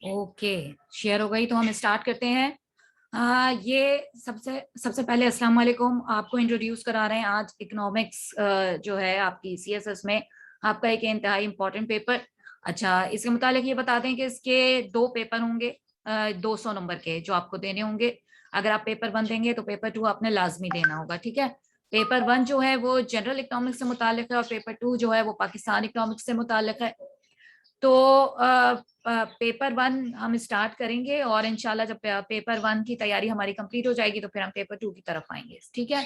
Okay, share हो गई तो हम स्टार्ट करते हैं। ये सबसे सबसे पहले अस्सलाम वालेकुम, आपको इंट्रोड्यूस करा रहे हैं आज इकोनॉमिक्स जो है आपकी सीएसएस में आपका एक इंतहाई इंपॉर्टेंट पेपर। अच्छा, इसके मुतालिक ये बता दें कि इसके 2 पेपर होंगे 200 नंबर के जो आपको देने होंगे। अगर आप पेपर 1 देंगे तो पेपर 2 आपने लाजमी देना होगा, ठीक है। पेपर 1 जो है वो जनरल इकोनॉमिक्स से मुतालिक है और पेपर 2 जो है वो पाकिस्तान इकोनॉमिक्स से मुतालिक है। तो पेपर 1 हम स्टार्ट करेंगे और इंशाल्लाह जब पेपर 1 की तैयारी हमारी कंप्लीट हो जाएगी तो फिर हम पेपर 2 की तरफ आएंगे, ठीक है।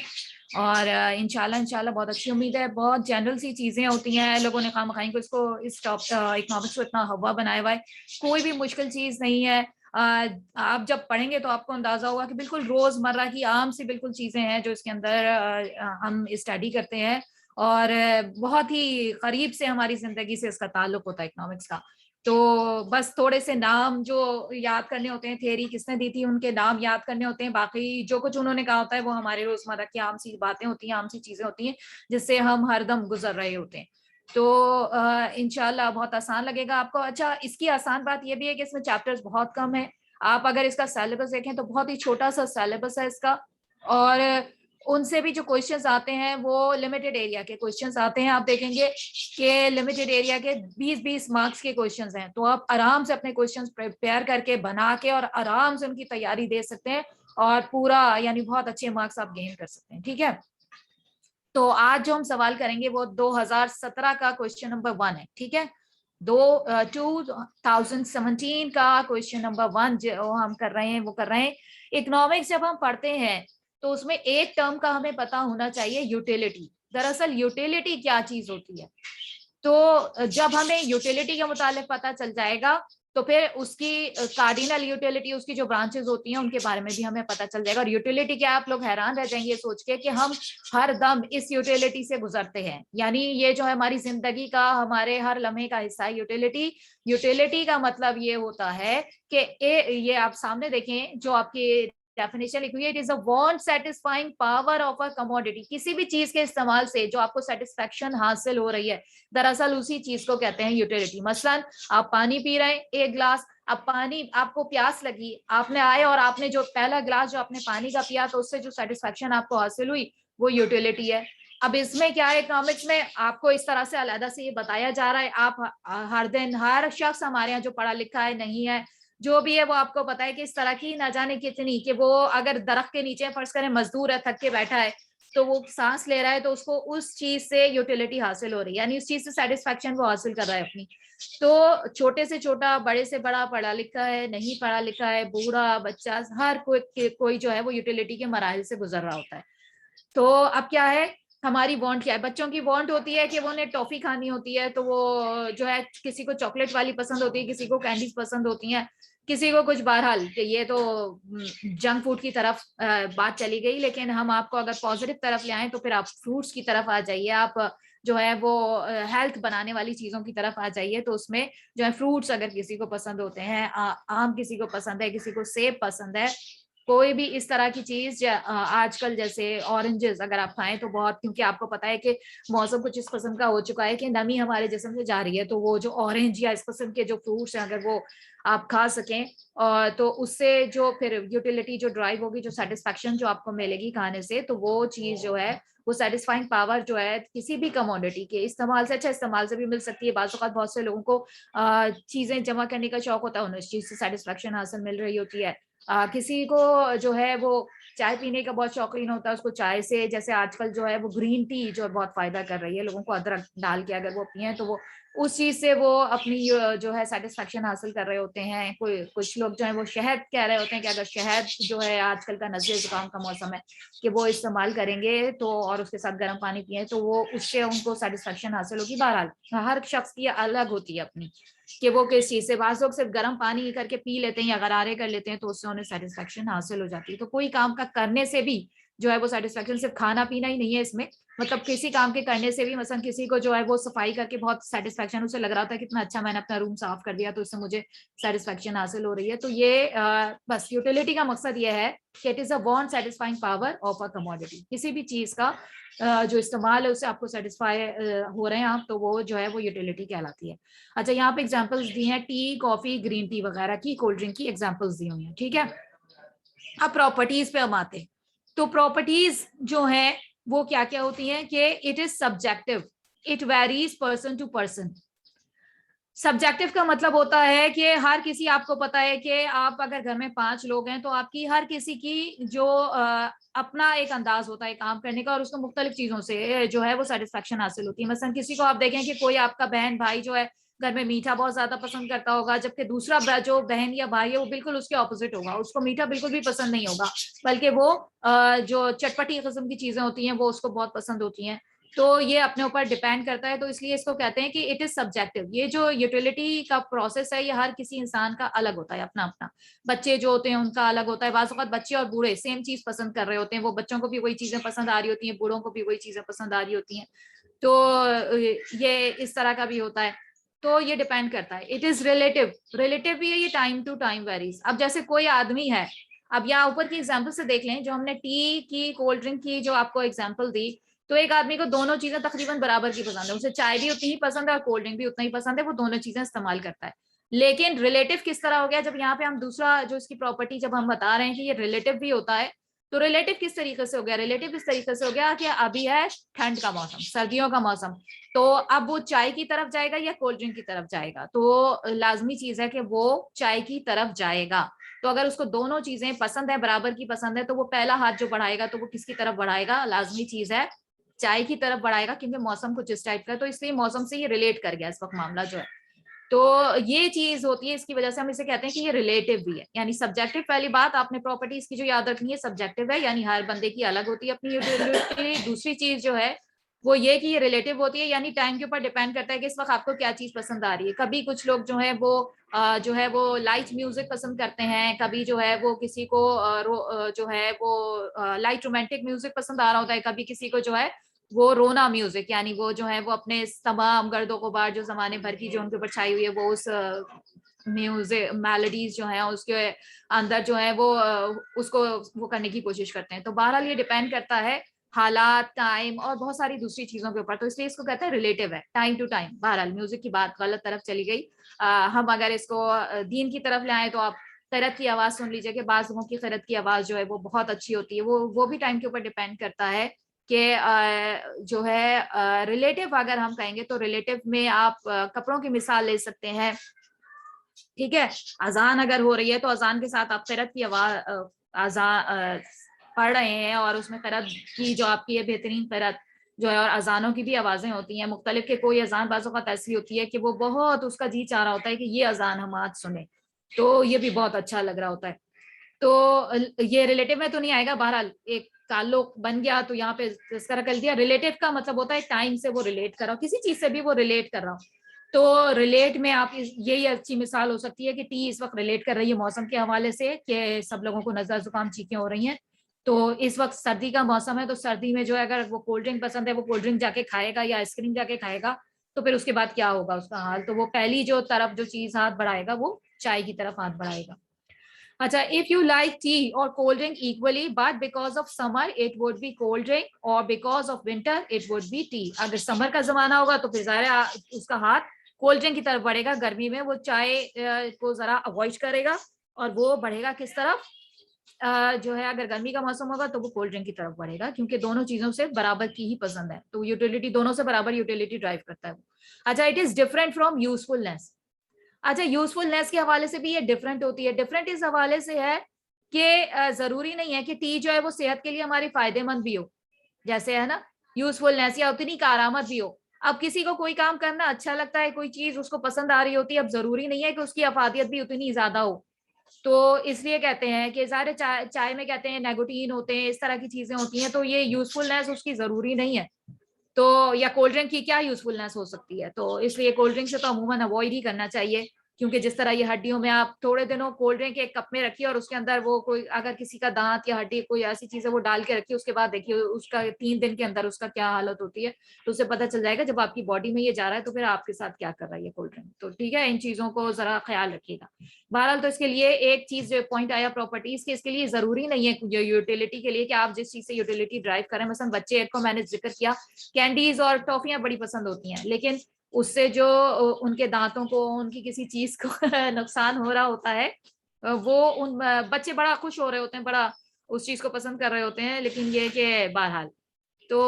और इंशाल्लाह बहुत अच्छी उम्मीद है। बहुत जनरल सी चीजें होती हैं, लोगों ने खामखाई को इसको इस इकोनॉमिक्स को इतना हवा बनाया हुआ है। कोई भी मुश्किल चीज नहीं है। आप जब पढ़ेंगे तो आपको अंदाजा होगा कि बिल्कुल रोजमर्रा की आम सी बिल्कुल चीजें हैं जो इसके अंदर हम स्टडी करते हैं और बहुत ही करीब से हमारी जिंदगी से इसका ताल्लुक होता है इकोनॉमिक्स का। तो बस थोड़े से नाम जो याद करने होते हैं, थ्योरी किसने दी थी उनके नाम याद करने होते हैं, बाकी जो कुछ उन्होंने कहा होता है वो हमारे रोजमर्रा की आम सी बातें होती हैं, आम सी चीजें होती हैं जिससे हम हरदम गुजर रहे होते हैं। तो इंशाल्लाह बहुत आसान लगेगा आपको। अच्छा, इसकी आसान बात यह भी है कि इसमें चैप्टर्स बहुत कम है। आप अगर इसका सिलेबस देखें तो बहुत ही छोटा सा सिलेबस है इसका, और उनसे भी जो क्वेश्चंस आते हैं वो लिमिटेड एरिया के क्वेश्चंस आते हैं। आप देखेंगे कि लिमिटेड एरिया के 20-20 मार्क्स के क्वेश्चंस हैं, तो आप आराम से अपने क्वेश्चंस प्रिपेयर करके बना के और आराम से उनकी तैयारी दे सकते हैं और पूरा यानी बहुत अच्छे मार्क्स आप गेन कर सकते हैं, ठीक है। तो आज जो हम सवाल करेंगे वो 2017 का क्वेश्चन नंबर 1 है, ठीक है। 2017 का क्वेश्चन नंबर 1 जो हम कर रहे हैं वो कर रहे हैं। इकोनॉमिक्स जब हम पढ़ते हैं तो उसमें एक टर्म का हमें पता होना चाहिए, यूटिलिटी। दरअसल यूटिलिटी क्या चीज होती है, तो जब हमें यूटिलिटी के मुतालिक पता चल जाएगा तो फिर उसकी कार्डिनल यूटिलिटी, उसकी जो ब्रांचेस होती हैं उनके बारे में भी हमें पता चल जाएगा। और यूटिलिटी क्या, आप लोग हैरान रह जाएंगे सोच के कि हम हर दम इस यूटिलिटी से गुजरते हैं, यानी ये जो है हमारी जिंदगी का, हमारे हर लम्हे का हिस्सा है यूटिलिटी। यूटिलिटी का मतलब ये होता है कि ये आप सामने देखें जो आपकी डेफिनेशन लिखी हुई है, it is a want satisfying power of a commodity. किसी भी चीज के इस्तेमाल से जो आपको सेटिस्फेक्शन हासिल हो रही है, दरअसल उसी चीज को कहते हैं यूटिलिटी। मसलन आप पानी पी रहे हैं 1 गिलास, अब पानी आपको प्यास लगी, आपने आए और आपने जो पहला गिलास जो आपने पानी का पिया तो उससे जो सेटिस्फेक्शन आपको हासिल हुई वो यूटिलिटी है। अब इसमें क्या है, इकोनॉमिक्स में आपको इस तरह से अलग से ये बताया जा रहा है। आप हर दिन, हर शख्स हमारे यहाँ जो पढ़ा लिखा है नहीं है जो भी है वो आपको पता है कि इस तरह की ना जाने कितनी, कि वो अगर दरख्त के नीचे फर्ज करें मजदूर है, थक के बैठा है, तो वो सांस ले रहा है तो उसको उस चीज से यूटिलिटी हासिल हो रही है, यानी उस चीज से सेटिस्फेक्शन वो हासिल कर रहा है अपनी। तो छोटे से छोटा, बड़े से बड़ा, पढ़ा लिखा है, नहीं पढ़ा लिखा है, बूढ़ा, बच्चा, हर कोई जो है वो यूटिलिटी के मराहिल से गुजर रहा होता है। तो अब क्या है, हमारी वांट क्या है, बच्चों की वांट होती है कि वो उन्हें टॉफी खानी होती है, तो वो जो है किसी को चॉकलेट वाली पसंद होती है, किसी को कैंडीज पसंद होती हैं, किसी को कुछ। बहरहाल ये तो जंक फूड की तरफ बात चली गई, लेकिन हम आपको अगर पॉजिटिव तरफ ले आए तो फिर आप फ्रूट्स की तरफ आ जाइए, आप जो है वो हेल्थ बनाने वाली चीजों की तरफ आ जाइए। तो उसमें जो है फ्रूट्स अगर किसी को पसंद होते हैं, आम किसी को पसंद है, किसी को सेब पसंद है, कोई भी इस तरह की चीज, आजकल जैसे ऑरेंजेस अगर आप खाएं तो बहुत, क्योंकि आपको पता है कि मौसम कुछ इस किस्म का हो चुका है कि नमी हमारे जिस्म से जा रही है, तो वो जो ऑरेंज या इस किस्म के जो फ्रूट्स हैं अगर वो आप खा सकें, और तो उससे जो फिर यूटिलिटी जो ड्राइव होगी, जो सेटिस्फेक्शन जो आपको मिलेगी खाने से, तो वो चीज जो है वो सेटिस्फाइंग पावर जो है किसी भी कमोडिटी के इस्तेमाल से, अच्छा इस्तेमाल से भी मिल सकती है। बाज़ औक़ात बहुत से लोगों को चीजें जमा करने का शौक होता है, उन्हें इस चीज से सेटिस्फेक्शन हासिल मिल रही होती है। किसी को जो है वो चाय पीने का बहुत शौकीन होता है, उसको चाय से, जैसे आजकल जो है वो ग्रीन टी जो बहुत फायदा कर रही है लोगों को, अदरक डाल के अगर वो पिए तो वो उस चीज से वो अपनी जो है सेटिस्फेक्शन हासिल कर रहे होते हैं। कोई कुछ लोग जो है वो शहद कह रहे होते हैं कि अगर शहद जो है, आजकल का नज़ले जुकाम का मौसम है, कि वो इस्तेमाल करेंगे तो और उसके साथ गर्म पानी पिए तो वो उससे उनको सेटिस्फेक्शन हासिल होगी। बहरहाल हर शख्स की अलग होती है अपनी कि वो किस चीज से, बाज़ लोग सिर्फ गर्म पानी करके पी लेते हैं या गरारे कर लेते हैं तो उससे उन्हें सेटिस्फेक्शन हासिल हो जाती है। तो कोई काम का करने से भी जो है वो सेटिस्फेक्शन सिर्फ खाना पीना ही नहीं है इसमें, मतलब किसी काम के करने से भी, मसलन किसी को जो है वो सफाई करके बहुत सेटिस्फेक्शन, उसे लग रहा था कितना अच्छा मैंने अपना रूम साफ कर दिया तो इससे मुझे सेटिस्फेक्शन हासिल हो रही है। तो ये बस यूटिलिटी का मकसद ये है कि it is a want satisfying power of a commodity, किसी भी चीज का जो इस्तेमाल है उससे आपको सेटिस्फाई हो रहे हैं आप, तो वो जो है वो यूटिलिटी कहलाती है। अच्छा, यहाँ पे एग्जांपल्स दी हैं टी, कॉफी, ग्रीन टी वगैरह की, कोल्ड ड्रिंक की एग्जांपल्स दी हुई हैं, ठीक है। अब प्रॉपर्टीज पे हम आते हैं, तो प्रॉपर्टीज जो है वो क्या क्या होती हैं कि it is subjective, it varies person to person. Subjective का मतलब होता है कि हर किसी, आपको पता है कि आप अगर घर में 5 लोग हैं तो आपकी हर किसी की जो अपना एक अंदाज होता है काम करने का, और उसको मुख्तलिफ चीजों से जो है वो सेटिस्फेक्शन हासिल होती है। मसलन किसी को आप देखें कि कोई आपका बहन भाई जो है घर में मीठा बहुत ज्यादा पसंद करता होगा, जबकि दूसरा जो बहन या भाई है वो बिल्कुल उसके ऑपोजिट होगा, उसको मीठा बिल्कुल भी पसंद नहीं होगा, बल्कि वो जो चटपटी किस्म की चीजें होती हैं वो उसको बहुत पसंद होती हैं। तो ये अपने ऊपर डिपेंड करता है, तो इसलिए इसको कहते हैं कि इट इज सब्जेक्टिव। ये जो यूटिलिटी का प्रोसेस है ये हर किसी इंसान का अलग होता है, अपना अपना। बच्चे जो होते हैं उनका अलग होता है, बाज़ औक़ात बच्चे और बूढ़े सेम चीज पसंद कर रहे होते हैं, वो बच्चों को भी वही चीजें पसंद आ रही होती हैं, बूढ़ों को भी वही चीजें पसंद आ रही होती हैं, तो ये इस तरह का भी होता है। तो ये डिपेंड करता है, इट इज रिलेटिव। रिलेटिव भी है, ये टाइम टू टाइम वेरीज। अब जैसे कोई आदमी है, अब यहाँ ऊपर की एग्जाम्पल से देख लें, जो हमने टी की, कोल्ड ड्रिंक की जो आपको एग्जाम्पल दी, तो एक आदमी को दोनों चीजें तकरीबन बराबर की पसंद है, उसे चाय भी उतनी ही पसंद है और कोल्ड ड्रिंक भी उतना ही पसंद है, वो दोनों चीजें इस्तेमाल करता है। लेकिन रिलेटिव किस तरह हो गया, जब यहाँ पे हम दूसरा जो इसकी प्रॉपर्टी जब हम बता रहे हैं कि ये रिलेटिव भी होता है, तो रिलेटिव किस तरीके से हो गया, रिलेटिव इस तरीके से हो गया कि अभी है ठंड का मौसम, सर्दियों का मौसम, तो अब वो चाय की तरफ जाएगा या कोल्ड ड्रिंक की तरफ जाएगा, तो लाजमी चीज है कि वो चाय की तरफ जाएगा। तो अगर उसको दोनों चीजें पसंद है, बराबर की पसंद है, तो वो पहला हाथ जो बढ़ाएगा तो वो किसकी तरफ बढ़ाएगा, लाजमी चीज है चाय की तरफ बढ़ाएगा, क्योंकि मौसम कुछ इस टाइप का है, तो इसलिए मौसम से ये रिलेट कर गया इस वक्त मामला जो है। तो ये चीज होती है, इसकी वजह से हम इसे कहते हैं कि ये रिलेटिव भी है, यानी सब्जेक्टिव। पहली बात आपने प्रॉपर्टीज की जो याद रखनी है, सब्जेक्टिव है, यानी हर बंदे की अलग होती है अपनी यूटिलिटी। दूसरी चीज जो है वो ये कि ये रिलेटिव होती है, यानी टाइम के ऊपर डिपेंड करता है कि इस वक्त आपको क्या चीज पसंद आ रही है। कभी कुछ लोग जो है वो जो है वो लाइट म्यूजिक पसंद करते हैं, कभी जो है वो किसी को जो है वो लाइट रोमांटिक म्यूजिक पसंद आ रहा होता है, कभी किसी को जो है वो रोना म्यूजिक, यानी वो जो है वो अपने तमाम गर्दों को बार जो जमाने भर की जो उनके ऊपर छाई हुई है वो उस म्यूजिक मेलोडीज जो है उसके अंदर जो है वो उसको वो करने की कोशिश करते हैं। तो बहरहाल ये डिपेंड करता है हालात, टाइम और बहुत सारी दूसरी चीजों के ऊपर, तो इसलिए इसको कहते हैं रिलेटिव है, टाइम टू टाइम। बहरहाल म्यूजिक की बात गलत तरफ चली गई। हम अगर इसको दीन की तरफ ले आए तो आप खैरत की आवाज सुन लीजिए कि बाज़ लोगों की खैरत की आवाज जो है वो बहुत अच्छी होती है, वो भी टाइम के ऊपर डिपेंड करता है कि जो है रिलेटिव अगर हम कहेंगे तो रिलेटिव में आप कपड़ों की मिसाल ले सकते हैं, ठीक है। अजान अगर हो रही है तो अजान के साथ आप खैरत की आवाज अजान पढ़ रहे हैं और उसमें खैरत की जो आपकी है बेहतरीन खैरत जो है, और अजानों की भी आवाजें होती हैं मुख्तलिफ के। कोई अजान बाज़ औक़ात ऐसी होती है कि वो बहुत उसका जी चाह रहा होता है कि ये अजान हम आज सुने, तो ये भी बहुत अच्छा लग रहा होता है। तो ये रिलेटिव में तो नहीं आएगा, बहरहाल एक ताल्लुक बन गया तो यहाँ पे तस्करा कर दिया। रिलेटिव का मतलब होता है टाइम से वो रिलेट कर रहा हो, किसी चीज से भी वो रिलेट कर रहा हो। तो रिलेट में आप यही अच्छी मिसाल हो सकती है कि टी इस वक्त रिलेट कर रही है मौसम के हवाले से कि सब लोगों को नजर जुकाम चीखें हो रही हैं, तो इस वक्त सर्दी का मौसम है, तो सर्दी में जो है अगर वो कोल्ड ड्रिंक पसंद है वो कोल्ड ड्रिंक जाके खाएगा या आइसक्रीम जाके खाएगा, तो फिर उसके बाद क्या होगा उसका हाल, तो वो पहली जो तरफ जो चीज हाथ बढ़ाएगा वो चाय की तरफ हाथ बढ़ाएगा। अच्छा, इफ यू लाइक टी और cold drink equally but because of summer it would be cold drink और because of winter it would be tea. अगर समर का जमाना होगा तो फिर ज़ाहिर है उसका हाथ कोल्ड ड्रिंक की तरफ बढ़ेगा, गर्मी में वो चाय को जरा अवॉइड करेगा और वो बढ़ेगा किस तरफ, जो है अगर गर्मी का मौसम होगा तो वो कोल्ड ड्रिंक की तरफ बढ़ेगा, क्योंकि दोनों चीजों से बराबर की ही पसंद है, तो यूटिलिटी दोनों से बराबर यूटिलिटी ड्राइव करता है वो। अच्छा, it is different from usefulness. अच्छा, यूजफुलनेस के हवाले से भी ये डिफरेंट होती है। डिफरेंट इस हवाले से है कि जरूरी नहीं है कि टी जो है वो सेहत के लिए हमारी फायदेमंद भी हो, जैसे है ना यूजफुलनेस, या उतनी कारआमद भी हो। अब किसी को कोई काम करना अच्छा लगता है, कोई चीज उसको पसंद आ रही होती है, अब जरूरी नहीं है कि उसकी अफादियत भी उतनी ज्यादा हो, तो इसलिए कहते हैं कि सारे चाय चाय में कहते हैं नेगोटीन होते हैं, इस तरह की चीजें होती हैं, तो ये यूजफुलनेस उसकी जरूरी नहीं है। तो या कोल्ड ड्रिंक की क्या यूजफुलनेस हो सकती है, तो इसलिए कोल्ड ड्रिंक से तो अमूमन अवॉइड ही करना चाहिए। क्योंकि जिस तरह ये हड्डियों में आप थोड़े दिनों कोल्ड ड्रिंक एक कप में रखिए और उसके अंदर वो कोई अगर किसी का दांत या हड्डी कोई ऐसी चीज है वो डाल के रखिए, उसके बाद देखिए उसका 3 दिन के अंदर उसका क्या हालत होती है, तो उससे पता चल जाएगा जब आपकी बॉडी में ये जा रहा है तो फिर आपके साथ क्या कर रहा है ये कोल्ड ड्रिंक। तो ठीक है, इन चीजों को जरा ख्याल रखिएगा। बहरहाल तो इसके लिए एक चीज जो पॉइंट आया प्रॉपर्टीज के, इसके लिए जरूरी नहीं है यूटिलिटी के लिए कि आप जिस चीज से यूटिलिटी ड्राइव करें, मसलन बच्चे को मैंने जिक्र किया कैंडीज और टॉफियां बड़ी पसंद होती हैं, लेकिन उससे जो उनके दांतों को उनकी किसी चीज को नुकसान हो रहा होता है, वो उन बच्चे बड़ा खुश हो रहे होते हैं, बड़ा उस चीज को पसंद कर रहे होते हैं, लेकिन ये कि बहरहाल तो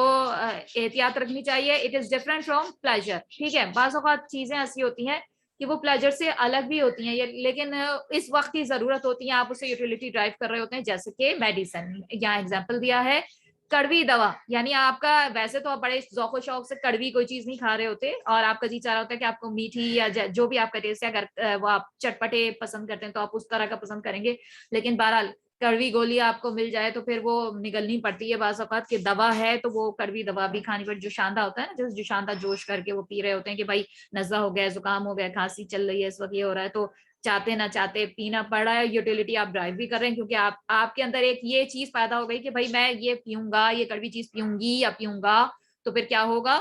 एहतियात रखनी चाहिए। It is different from pleasure. ठीक है, बाज़ औक़ात चीजें ऐसी होती हैं कि वो प्लेजर से अलग भी होती हैं ये, लेकिन इस वक्त की जरूरत होती है, आप उसे यूटिलिटी ड्राइव कर रहे होते हैं, जैसे कि मेडिसिन। यहाँ एग्जाम्पल दिया है कड़वी दवा, यानी आपका वैसे तो आप बड़े ज़ौक़ शौक से कड़वी कोई चीज नहीं खा रहे होते और आपका जी चाह रहा होता है कि आपको मीठी या जो भी आपका टेस्ट है, अगर वो आप चटपटे पसंद करते हैं तो आप उस तरह का पसंद करेंगे, लेकिन बहरहाल कड़वी गोली आपको मिल जाए तो फिर वो निगलनी पड़ती है बाज़ औक़ात कि दवा है तो वो कड़वी दवा भी खानी पड़ती। जुशांदा होता है ना, जैसे जुशांदा जोश करके वो पी रहे होते हैं कि भाई नज़ला हो गया, जुकाम हो गया, खांसी चल रही है, इस वक्त ये हो रहा है, तो चाहते ना चाहते पीना पड़ रहा है। यूटिलिटी आप ड्राइव भी कर रहे हैं क्योंकि आप आपके अंदर एक ये चीज पैदा हो गई कि भाई मैं ये पीऊंगा, ये कड़वी चीज पीऊंगी या पीऊंगा तो फिर क्या होगा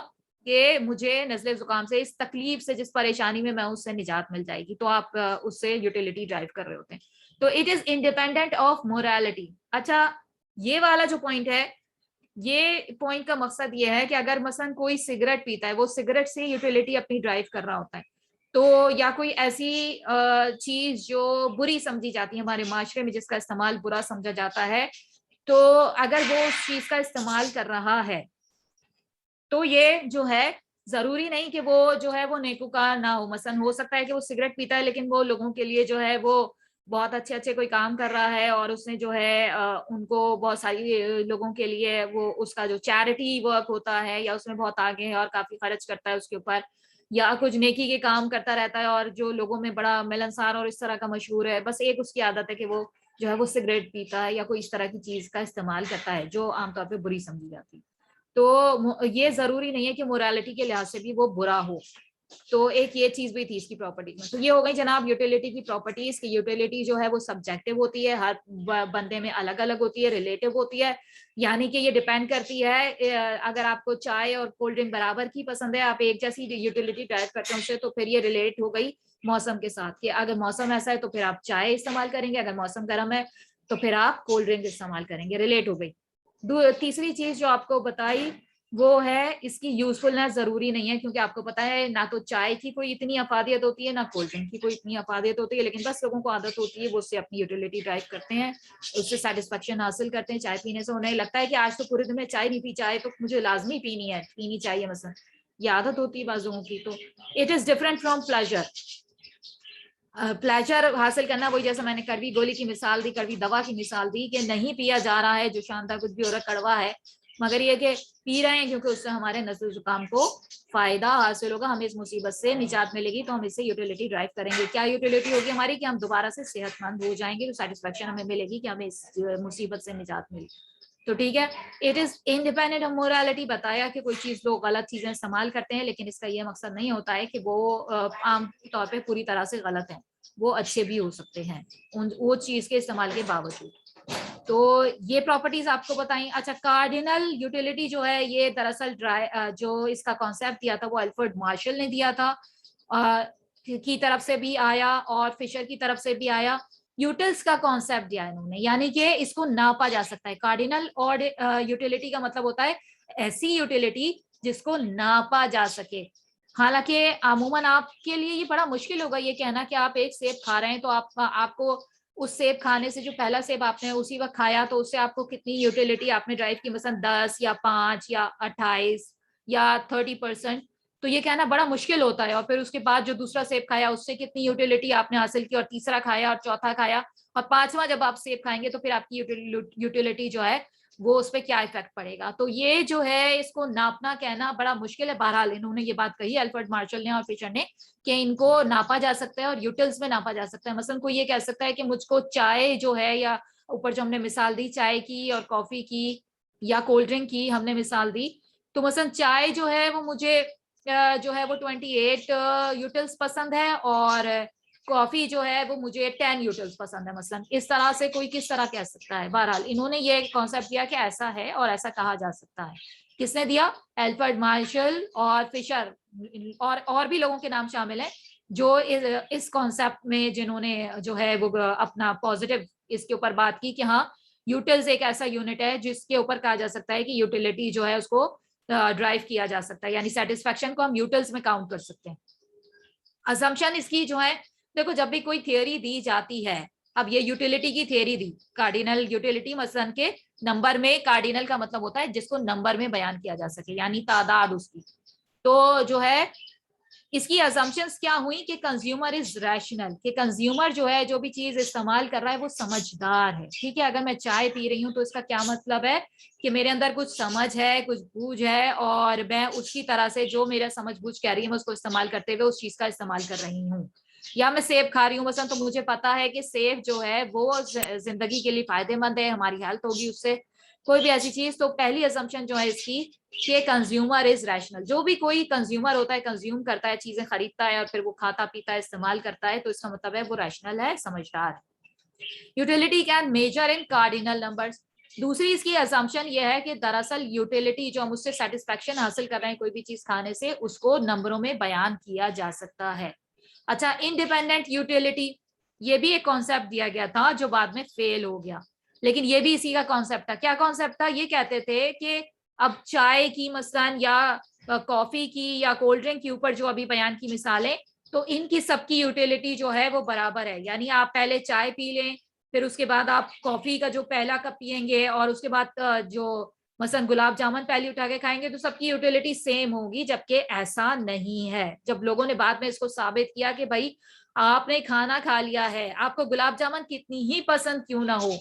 कि मुझे नजले जुकाम से, इस तकलीफ से, जिस परेशानी में मैं, उससे निजात मिल जाएगी, तो आप उससे यूटिलिटी ड्राइव कर रहे होते हैं। तो it is independent of morality. अच्छा, ये वाला जो पॉइंट है, ये पॉइंट का मकसद ये है कि अगर मसलन कोई सिगरेट पीता है, वो सिगरेट से यूटिलिटी अपनी ड्राइव कर रहा होता है, तो या कोई ऐसी चीज जो बुरी समझी जाती है हमारे माशरे में, जिसका इस्तेमाल बुरा समझा जाता है, तो अगर वो उस चीज का इस्तेमाल कर रहा है तो ये जो है जरूरी नहीं कि वो जो है वो नेकूकार ना हो। मसलन हो सकता है कि वो सिगरेट पीता है लेकिन वो लोगों के लिए जो है वो बहुत अच्छे अच्छे कोई काम कर रहा है और उसने जो है उनको बहुत सारी लोगों के लिए वो उसका जो चैरिटी वर्क होता है या उसमें बहुत आगे है और काफी खर्च करता है उसके ऊपर, या कुछ नेकी के काम करता रहता है और जो लोगों में बड़ा मिलनसार और इस तरह का मशहूर है। बस एक उसकी आदत है कि वो जो है वो सिगरेट पीता है या कोई इस तरह की चीज का इस्तेमाल करता है जो आमतौर पर बुरी समझी जाती है। तो ये जरूरी नहीं है कि मोरालिटी के लिहाज से भी वो बुरा हो। तो एक ये चीज भी थी इसकी प्रॉपर्टी में। तो ये हो गई जनाब यूटिलिटी की प्रॉपर्टीज की। यूटिलिटी जो है वो सब्जेक्टिव होती है, हर बंदे में अलग अलग होती है, रिलेटिव होती है, यानी कि ये डिपेंड करती है अगर आपको चाय और कोल्ड ड्रिंक बराबर की पसंद है, आप एक जैसी यूटिलिटी ड्राइव करते हैं उससे, तो फिर ये रिलेट हो गई मौसम के साथ कि अगर मौसम ऐसा है तो फिर आप चाय इस्तेमाल करेंगे, अगर मौसम गर्म है तो फिर आप कोल्ड ड्रिंक इस्तेमाल करेंगे, रिलेट हो गई। तीसरी चीज जो आपको बताई वो है इसकी यूजफुलनेस। जरूरी नहीं है, क्योंकि आपको पता है ना तो चाय की कोई इतनी अफादियत होती है ना कोल्ड ड्रिंक की कोई इतनी अफादियत होती है, लेकिन बस लोगों को आदत होती है, वो उससे अपनी यूटिलिटी ड्राइव करते हैं, उससे सेटिस्फेक्शन हासिल करते हैं। चाय पीने से उन्हें लगता है कि आज तो पूरे दिन में चाय नहीं पी, चाय तो मुझे लाजमी पीनी है, पीनी चाहिए, मसलन ये आदत होती है बाजुओं की। तो it is different from pleasure. Pleasure हासिल करना, वही जैसे मैंने कड़वी गोली की मिसाल दी, कड़वी दवा की मिसाल दी कि नहीं पिया जा रहा है, जो शानदार कुछ भी हो रहा कड़वा है, मगर ये कि पी रहे हैं क्योंकि उससे हमारे नस्ल जुकाम को फायदा हासिल होगा, हमें इस मुसीबत से निजात मिलेगी, तो हम इससे यूटिलिटी ड्राइव करेंगे। क्या यूटिलिटी होगी हमारी कि हम दोबारा से सेहतमंद हो जाएंगे, तो सेटिस्फेक्शन हमें मिलेगी कि हमें इस मुसीबत से निजात मिली। तो ठीक है, it is independent of morality. बताया कि कोई चीज लोग गलत चीजें इस्तेमाल करते हैं, लेकिन इसका ये मकसद नहीं होता है कि वो आम तौर पे पूरी तरह से गलत है, वो अच्छे भी हो सकते हैं वो चीज के इस्तेमाल के बावजूद। तो ये प्रॉपर्टीज आपको बताई। अच्छा, कार्डिनल यूटिलिटी जो है ये दरअसल जो इसका कॉन्सेप्ट दिया था वो अल्फ्रेड मार्शल ने दिया था, की तरफ से भी आया और फिशर की तरफ से भी आया। यूटिल्स का कॉन्सेप्ट दिया इन्होंने, यानी कि इसको नापा जा सकता है। कार्डिनल और यूटिलिटी का मतलब होता है ऐसी यूटिलिटी जिसको नापा जा सके। हालांकि अमूमन आपके लिए ये बड़ा मुश्किल होगा ये कहना कि आप एक सेब खा रहे हैं तो आपको उस सेब खाने से, जो पहला सेब आपने उसी वक्त खाया, तो उससे आपको कितनी यूटिलिटी आपने ड्राइव की, मसलन 10 या 5 या 28 या 30%, तो ये कहना बड़ा मुश्किल होता है। और फिर उसके बाद जो दूसरा सेब खाया उससे कितनी यूटिलिटी आपने हासिल की, और तीसरा खाया और चौथा खाया और पांचवा जब आप सेब खाएंगे तो फिर आपकी यूटिलिटी जो है वो उस पर क्या इफेक्ट पड़ेगा। तो ये जो है इसको नापना कहना बड़ा मुश्किल है। बहरहाल इन्होंने ये बात कही अल्फ्रेड मार्शल ने और फिशर ने कि इनको नापा जा सकता है और यूटिल्स में नापा जा सकता है। मसलन कोई ये कह सकता है कि मुझको चाय जो है, या ऊपर जो हमने मिसाल दी चाय की और कॉफी की या कोल्ड ड्रिंक की हमने मिसाल दी, तो मसलन चाय जो है वो मुझे जो है वो 28 यूटिल्स पसंद है और कॉफी जो है वो मुझे 10 यूटिल्स पसंद है मसलन, इस तरह से कोई किस तरह कह सकता है। बहरहाल इन्होंने ये कॉन्सेप्ट दिया कि ऐसा है और ऐसा कहा जा सकता है। किसने दिया? एल्फ्रेड मार्शल और फिशर, और भी लोगों के नाम शामिल हैं जो इस कॉन्सेप्ट में जिन्होंने जो है वो अपना पॉजिटिव इसके ऊपर बात की कि हाँ यूटिल्स एक ऐसा यूनिट है जिसके ऊपर कहा जा सकता है कि यूटिलिटी जो है उसको ड्राइव किया जा सकता है, यानी सेटिस्फेक्शन को हम यूटिल्स में काउंट कर सकते हैं। असम्पशन इसकी जो है, देखो जब भी कोई थियोरी दी जाती है, अब ये यूटिलिटी की थियोरी दी, कार्डिनल यूटिलिटी मसलन के नंबर में, कार्डिनल का मतलब होता है जिसको नंबर में बयान किया जा सके, यानी तादाद उसकी। तो जो है इसकी असम्पशंस क्या हुई कि कंज्यूमर इज रैशनल, कि कंज्यूमर जो है जो भी चीज इस्तेमाल कर रहा है वो समझदार है। ठीक है, अगर मैं चाय पी रही हूँ तो इसका क्या मतलब है कि मेरे अंदर कुछ समझ है, कुछ बूझ है, और मैं उसकी तरह से जो मेरा समझ बूझ कह रही है मैं उसको इस्तेमाल करते हुए उस चीज का इस्तेमाल कर रही हूँ। या मैं सेब खा रही हूँ मसलन, तो मुझे पता है कि सेब जो है वो जिंदगी के लिए फायदेमंद है, हमारी हेल्थ होगी उससे, कोई भी ऐसी चीज। तो पहली असम्पशन जो है इसकी कि कंज्यूमर इज रैशनल, जो भी कोई कंज्यूमर होता है, कंज्यूम करता है, चीजें खरीदता है और फिर वो खाता पीता है, इस्तेमाल करता है, तो इसका मतलब है वो रैशनल है, समझदार। Utility can measure in cardinal numbers. दूसरी इसकी असम्पशन ये है कि दरअसल यूटिलिटी जो हम उससे सेटिस्फेक्शन हासिल कर रहे हैं कोई भी चीज खाने से, उसको नंबरों में बयान किया जा सकता है। अच्छा, इंडिपेंडेंट यूटिलिटी, ये भी एक कॉन्सेप्ट दिया गया था जो बाद में फेल हो गया, लेकिन ये भी इसी का कॉन्सेप्ट था। क्या कॉन्सेप्ट था? ये कहते थे कि अब चाय की मसलन या कॉफी की या कोल्ड ड्रिंक के ऊपर जो अभी बयान की मिसालें, तो इनकी सबकी यूटिलिटी जो है वो बराबर है, यानी आप पहले चाय पी लें, फिर उसके बाद आप कॉफी का जो पहला कप पियेंगे, और उसके बाद जो मसलन गुलाब जामुन पहले उठा के खाएंगे, तो सबकी यूटिलिटी सेम होगी, जबकि ऐसा नहीं है। जब लोगों ने बाद में इसको साबित किया कि भाई आपने खाना खा लिया है, आपको गुलाब जामुन कितनी ही पसंद क्यों ना हो,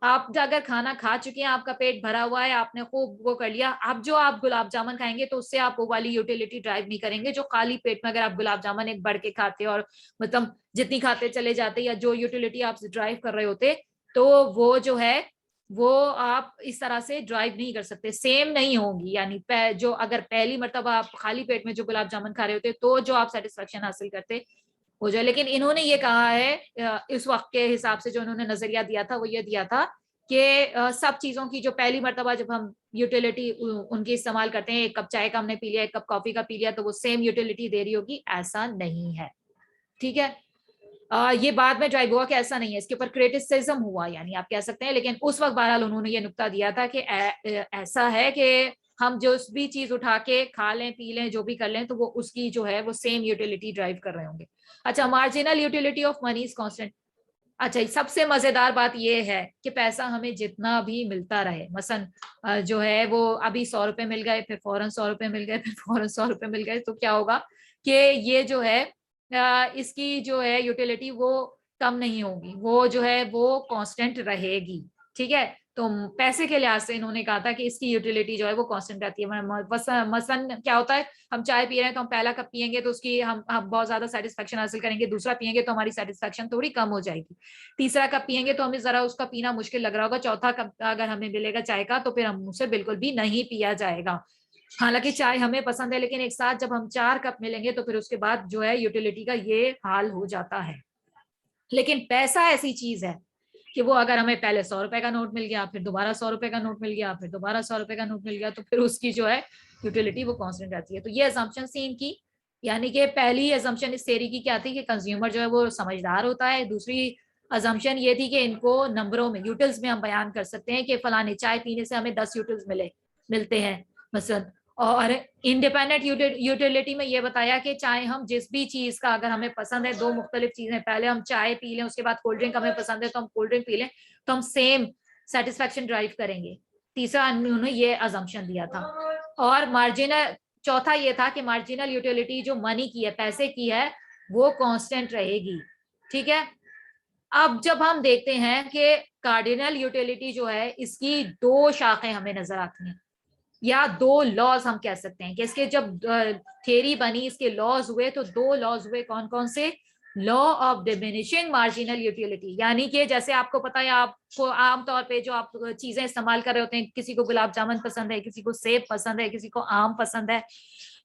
आप अगर खाना खा चुके हैं, आपका पेट भरा हुआ है, आपने खूब वो कर लिया, अब जो आप गुलाब जामुन खाएंगे तो उससे आप वो वाली यूटिलिटी ड्राइव नहीं करेंगे जो खाली पेट में अगर आप गुलाब जामुन एक बढ़ के खाते और मतलब जितनी खाते चले जाते, या जो यूटिलिटी आप ड्राइव कर रहे होते, तो वो जो है वो आप इस तरह से ड्राइव नहीं कर सकते, सेम नहीं होगी। यानी जो अगर पहली मर्तबा आप खाली पेट में जो गुलाब जामुन खा रहे होते तो जो आप सेटिस्फेक्शन हासिल करते हो जाए। लेकिन इन्होंने ये कहा है इस वक्त के हिसाब से, जो इन्होंने नजरिया दिया था वो ये दिया था कि सब चीजों की जो पहली मर्तबा जब हम यूटिलिटी उनकी इस्तेमाल करते हैं, एक कप चाय का हमने पी लिया, एक कप कॉफी का पी लिया, तो वो सेम यूटिलिटी दे रही होगी, ऐसा नहीं है। ठीक है, ये बाद में ड्राइव हुआ कि ऐसा नहीं है, इसके ऊपर क्रिटिसिज्म हुआ, यानी आप कह सकते हैं, लेकिन उस वक्त बहरहाल उन्होंने ये नुक्ता दिया था कि ऐसा है कि हम जो भी चीज उठा के खा लें, पी लें, जो भी कर लें, तो वो उसकी जो है वो सेम यूटिलिटी ड्राइव कर रहे होंगे। अच्छा, marginal utility of money is constant. अच्छा, सबसे मजेदार बात यह है कि पैसा हमें जितना भी मिलता रहे, मसलन जो है वो अभी 100 रुपए मिल गए, फिर फौरन 100 रुपए मिल गए, फिर फौरन 100 रुपए मिल गए, तो क्या होगा कि ये जो है इसकी जो है यूटिलिटी वो कम नहीं होगी, वो जो है वो कांस्टेंट रहेगी। ठीक है, तो पैसे के लिहाज से इन्होंने कहा था कि इसकी यूटिलिटी जो है वो कांस्टेंट रहती है। मसलन क्या होता है, हम चाय पी रहे हैं तो हम पहला कप पियेंगे तो उसकी हम बहुत ज्यादा सेटिस्फेक्शन हासिल करेंगे, दूसरा पियेंगे तो हमारी सेटिस्फेक्शन थोड़ी कम हो जाएगी, तीसरा कप पियेंगे तो हमें जरा उसका पीना मुश्किल लग रहा होगा, चौथा कप अगर हमें मिलेगा चाय का तो फिर हम उसे बिल्कुल भी नहीं पिया जाएगा। हालांकि चाय हमें पसंद है, लेकिन एक साथ जब हम 4 कप मिलेंगे तो फिर उसके बाद जो है यूटिलिटी का ये हाल हो जाता है। लेकिन पैसा ऐसी चीज है कि वो अगर हमें पहले 100 रुपए का नोट मिल गया, फिर दोबारा 100 रुपए का नोट मिल गया, फिर दोबारा 100 रुपए का नोट मिल गया, तो फिर उसकी जो है यूटिलिटी वो कांस्टेंट रहती है। तो ये असम्पशन थी इनकी, यानी कि पहली असम्पशन इस थ्योरी की क्या थी कि कंज्यूमर जो है वो समझदार होता है। दूसरी असम्पशन ये थी कि इनको नंबरों में, यूटिल्स में हम बयान कर सकते हैं कि फलाने चाय पीने से हमें 10 यूटिल्स मिलते हैं मसलन। और इंडिपेंडेंट यूटिलिटी में ये बताया कि चाहे हम जिस भी चीज का, अगर हमें पसंद है, दो मुख्तलिफ चीजें, पहले हम चाय पी लें, उसके बाद कोल्ड ड्रिंक हमें पसंद है तो हम कोल्ड ड्रिंक पी लें, तो हम सेम सेटिस्फेक्शन ड्राइव करेंगे। तीसरा उन्होंने ये अजम्पशन दिया था। और मार्जिनल, चौथा ये था कि मार्जिनल यूटिलिटी जो मनी की है, पैसे की है, वो कांस्टेंट रहेगी। ठीक है, अब जब हम देखते हैं कि कार्डिनल यूटिलिटी जो है इसकी दो शाखें हमें नजर आती हैं, या दो लॉज हम कह सकते हैं कि इसके जब थ्योरी बनी, इसके लॉज हुए, तो दो लॉज हुए। कौन कौन से? Law of diminishing marginal utility, यानी कि जैसे आपको पता है, आपको आमतौर पे जो आप चीजें इस्तेमाल कर रहे होते हैं, किसी को गुलाब जामुन पसंद है, किसी को सेब पसंद है, किसी को आम पसंद है,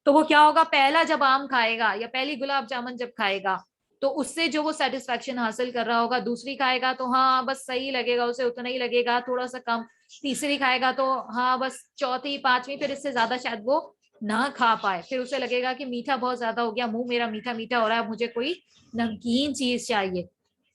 तो वो क्या होगा, पहला जब आम खाएगा या पहली गुलाब जामुन जब खाएगा तो उससे जो वो सेटिस्फेक्शन हासिल कर रहा होगा, दूसरी खाएगा तो हाँ बस सही लगेगा उसे, उतना ही लगेगा, थोड़ा सा कम, तीसरी खाएगा तो हाँ बस, चौथी पांचवी, फिर इससे ज्यादा शायद वो ना खा पाए, फिर उसे लगेगा कि मीठा बहुत ज्यादा हो गया, मुंह मेरा मीठा मीठा हो रहा है, मुझे कोई नमकीन चीज चाहिए।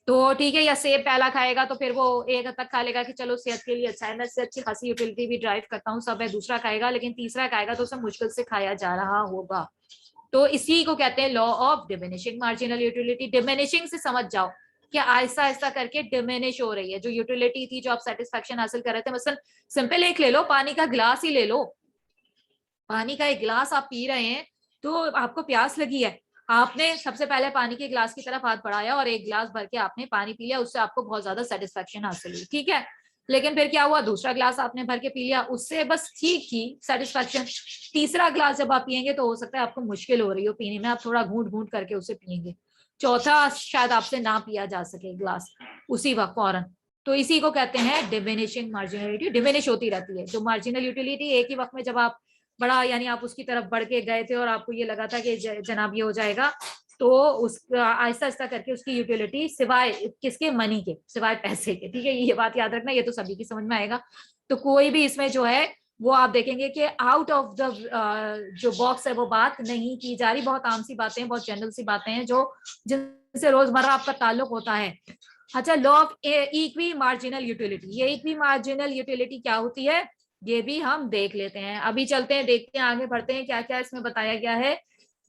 तो ठीक है, या सेब पहला खाएगा तो फिर वो एक हद तक खा लेगा कि चलो सेहत के लिए अच्छा है, मैं इससे अच्छी खासी यूटिलिटी भी ड्राइव करता हूँ, सब है, दूसरा खाएगा, लेकिन तीसरा खाएगा तो उसे मुश्किल से खाया जा रहा होगा। तो इसी को कहते हैं law of diminishing marginal utility. Diminishing से समझ जाओ कि आहिस्ता आहिस्ता करके डिमिनिश हो रही है जो यूटिलिटी थी, जो आप सेटिस्फेक्शन हासिल कर रहे थे। मसलन सिंपल एक ले लो, पानी का गिलास ही ले लो, पानी का एक गिलास आप पी रहे हैं, तो आपको प्यास लगी है, आपने सबसे पहले पानी के गिलास की तरफ हाथ बढ़ाया और एक गिलास भर के आपने पानी पी लिया, उससे आपको बहुत ज्यादा सेटिस्फेक्शन हासिल हुई, ठीक है। लेकिन फिर क्या हुआ, दूसरा गिलास आपने भर के पी लिया, उससे बस ठीक थी सेटिस्फेक्शन। तीसरा गिलास जब आप पियेंगे तो हो सकता है आपको मुश्किल हो रही हो पीने में, आप थोड़ा घूंट घूंट करके उसे पियेंगे। चौथा शायद आपसे ना पिया जा सके गिलास उसी वक्त फौरन। तो इसी को कहते हैं डिमिनिशिंग मार्जिनलिटी। डिमिनिश होती रहती है जो मार्जिनल यूटिलिटी, एक ही वक्त में जब आप बड़ा, यानी आप उसकी तरफ बढ़ के गए थे और आपको ये लगा था कि जनाब ये हो जाएगा, तो उस आहिस्ता आहिस्ता करके उसकी यूटिलिटी सिवाय किसके, मनी के, सिवाय पैसे के, ठीक है, ये बात याद रखना, ये तो सभी की समझ में आएगा। तो कोई भी इसमें जो है वो आप देखेंगे कि आउट ऑफ द जो बॉक्स है वो बात नहीं की जा रही, बहुत आम सी बातें हैं, बहुत जनरल सी बातें हैं जो जिनसे रोजमर्रा आपका ताल्लुक होता है। अच्छा, law of equi marginal utility, ये इक्वी मार्जिनल यूटिलिटी क्या होती है ये भी हम देख लेते हैं। अभी चलते हैं, देखते हैं, आगे बढ़ते हैं क्या क्या इसमें बताया गया है।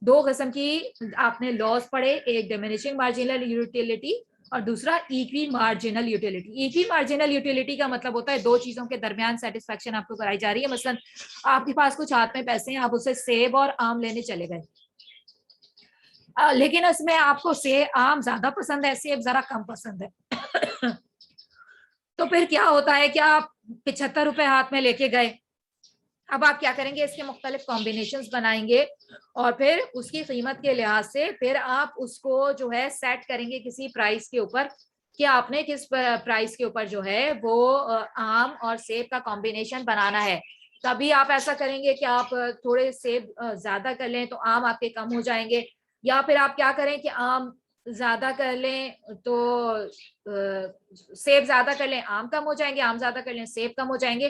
दो किस्म की आपने लॉस पढ़े, एक डिमिनिशिंग मार्जिनल यूटिलिटी और दूसरा equi marginal utility. Equi marginal utility का मतलब होता है दो चीजों के दरमियान सेटिस्फेक्शन आपको कराई जा रही है। मसलन आपके पास कुछ हाथ में पैसे हैं, आप उसे सेब और आम लेने चले गए, लेकिन उसमें आपको से आम ज्यादा पसंद है, सेब जरा कम पसंद है। तो फिर क्या होता है कि आप 75 रुपए हाथ में लेके गए, अब आप क्या करेंगे, इसके मुख्तलिफ कॉम्बिनेशंस बनाएंगे और फिर उसकी कीमत के लिहाज से फिर आप उसको जो है सेट करेंगे किसी प्राइस के ऊपर, कि आपने किस प्राइस के ऊपर जो है वो आम और सेब का कॉम्बिनेशन बनाना है। तभी आप ऐसा करेंगे कि आप थोड़े सेब ज्यादा कर लें तो आम आपके कम हो जाएंगे, या फिर आप क्या करें कि आम ज्यादा कर लें तो सेब ज्यादा कर लें, आम कम हो जाएंगे, आम ज्यादा कर लें, सेब कम हो जाएंगे।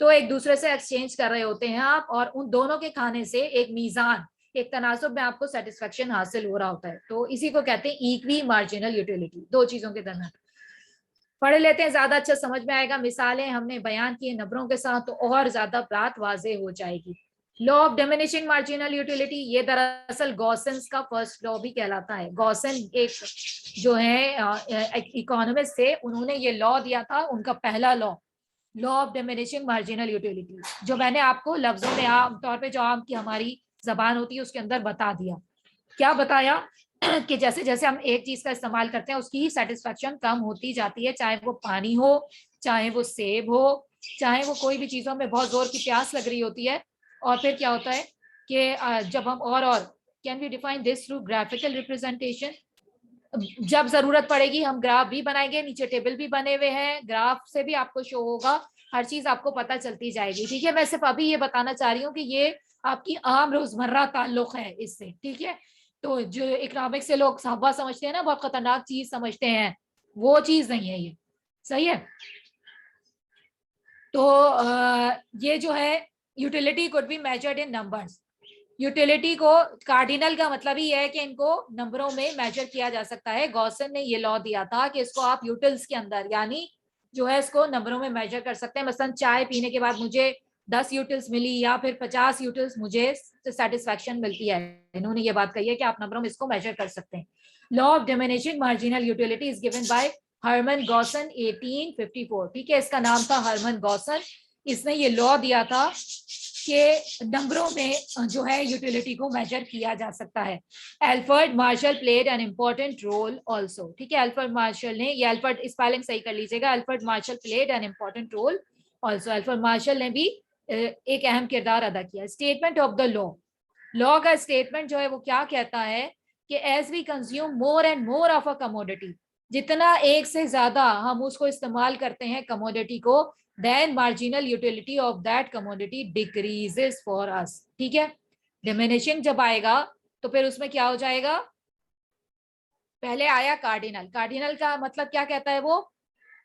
तो एक दूसरे से एक्सचेंज कर रहे होते हैं आप, और उन दोनों के खाने से एक मीजान, एक तनासुब में आपको सेटिस्फेक्शन हासिल हो रहा होता है। तो इसी को कहते हैं इक्वी मार्जिनल यूटिलिटी, दो चीजों के दरमियान। पढ़ लेते हैं, ज्यादा अच्छा समझ में आएगा, मिसालें हमने बयान की नंबरों के साथ तो और ज्यादा बात वाजे हो जाएगी। Law of diminishing marginal utility, ये दरअसल गॉसेंस का फर्स्ट लॉ भी कहलाता है। गॉसेन एक जो है इकोनॉमिस्ट थे, उन्होंने ये लॉ दिया था, उनका पहला law of diminishing marginal utility, जो मैंने आपको लफ्जों में आमतौर पे जो आम की हमारी जबान होती है उसके अंदर बता दिया। क्या बताया कि जैसे जैसे हम एक चीज का इस्तेमाल करते हैं उसकी सेटिस्फेक्शन कम होती जाती है, चाहे वो पानी हो, चाहे वो सेब हो, चाहे वो कोई भी चीजों में बहुत जोर की प्यास लग रही होती है। और फिर क्या होता है कि जब हम और can we define this through graphical representation, जब जरूरत पड़ेगी हम ग्राफ भी बनाएंगे, नीचे टेबल भी बने हुए हैं, ग्राफ से भी आपको शो होगा, हर चीज आपको पता चलती जाएगी, ठीक है। मैं सिर्फ अभी ये बताना चाह रही हूँ कि ये आपकी आम रोजमर्रा ताल्लुक है इससे, ठीक है। तो जो इकोनॉमिक्स से लोग साहबा समझते हैं ना, बहुत खतरनाक चीज समझते हैं, वो चीज नहीं है ये, सही है। तो ये जो है utility could be measured in numbers. Utility को, कार्डिनल का मतलब ही है कि इनको नंबरों में मेजर किया जा सकता है। गॉसन ने ये लॉ दिया था कि इसको आप यूटिल्स के अंदर, यानी जो है इसको नंबरों में मेजर कर सकते हैं। मसलन चाय पीने के बाद मुझे 10 यूटिल्स मिली या फिर 50 यूटिल्स मुझे सेटिस्फेक्शन मिलती है, इन्होंने ये बात कही है कि आप नंबरों में इसको मेजर कर सकते हैं। Law of diminishing marginal utility is given by Hermann Gossen 1854, ठीक है, इसका नाम था हरमन गॉसन। इसने ये लॉ दिया था कि नंबरों में जो है यूटिलिटी को मेजर किया जा सकता है। Alfred Marshall played an important role also, ठीक है, एल्फ्रेड मार्शल ने, ये एल्फ्रेड स्पेलिंग सही कर लीजिएगा, Alfred Marshall played an important role also, Alfred Marshall ने भी एक अहम किरदार अदा किया। स्टेटमेंट ऑफ द लॉ का स्टेटमेंट जो है वो क्या कहता है कि as we consume more and more of a commodity, जितना एक से ज्यादा हम उसको इस्तेमाल करते हैं कमोडिटी को, then marginal utility of that commodity decreases for us, ठीक है। डिमिनिशिंग जब आएगा तो फिर उसमें क्या हो जाएगा, पहले आया कार्डिनल। कार्डिनल का मतलब क्या कहता है वो,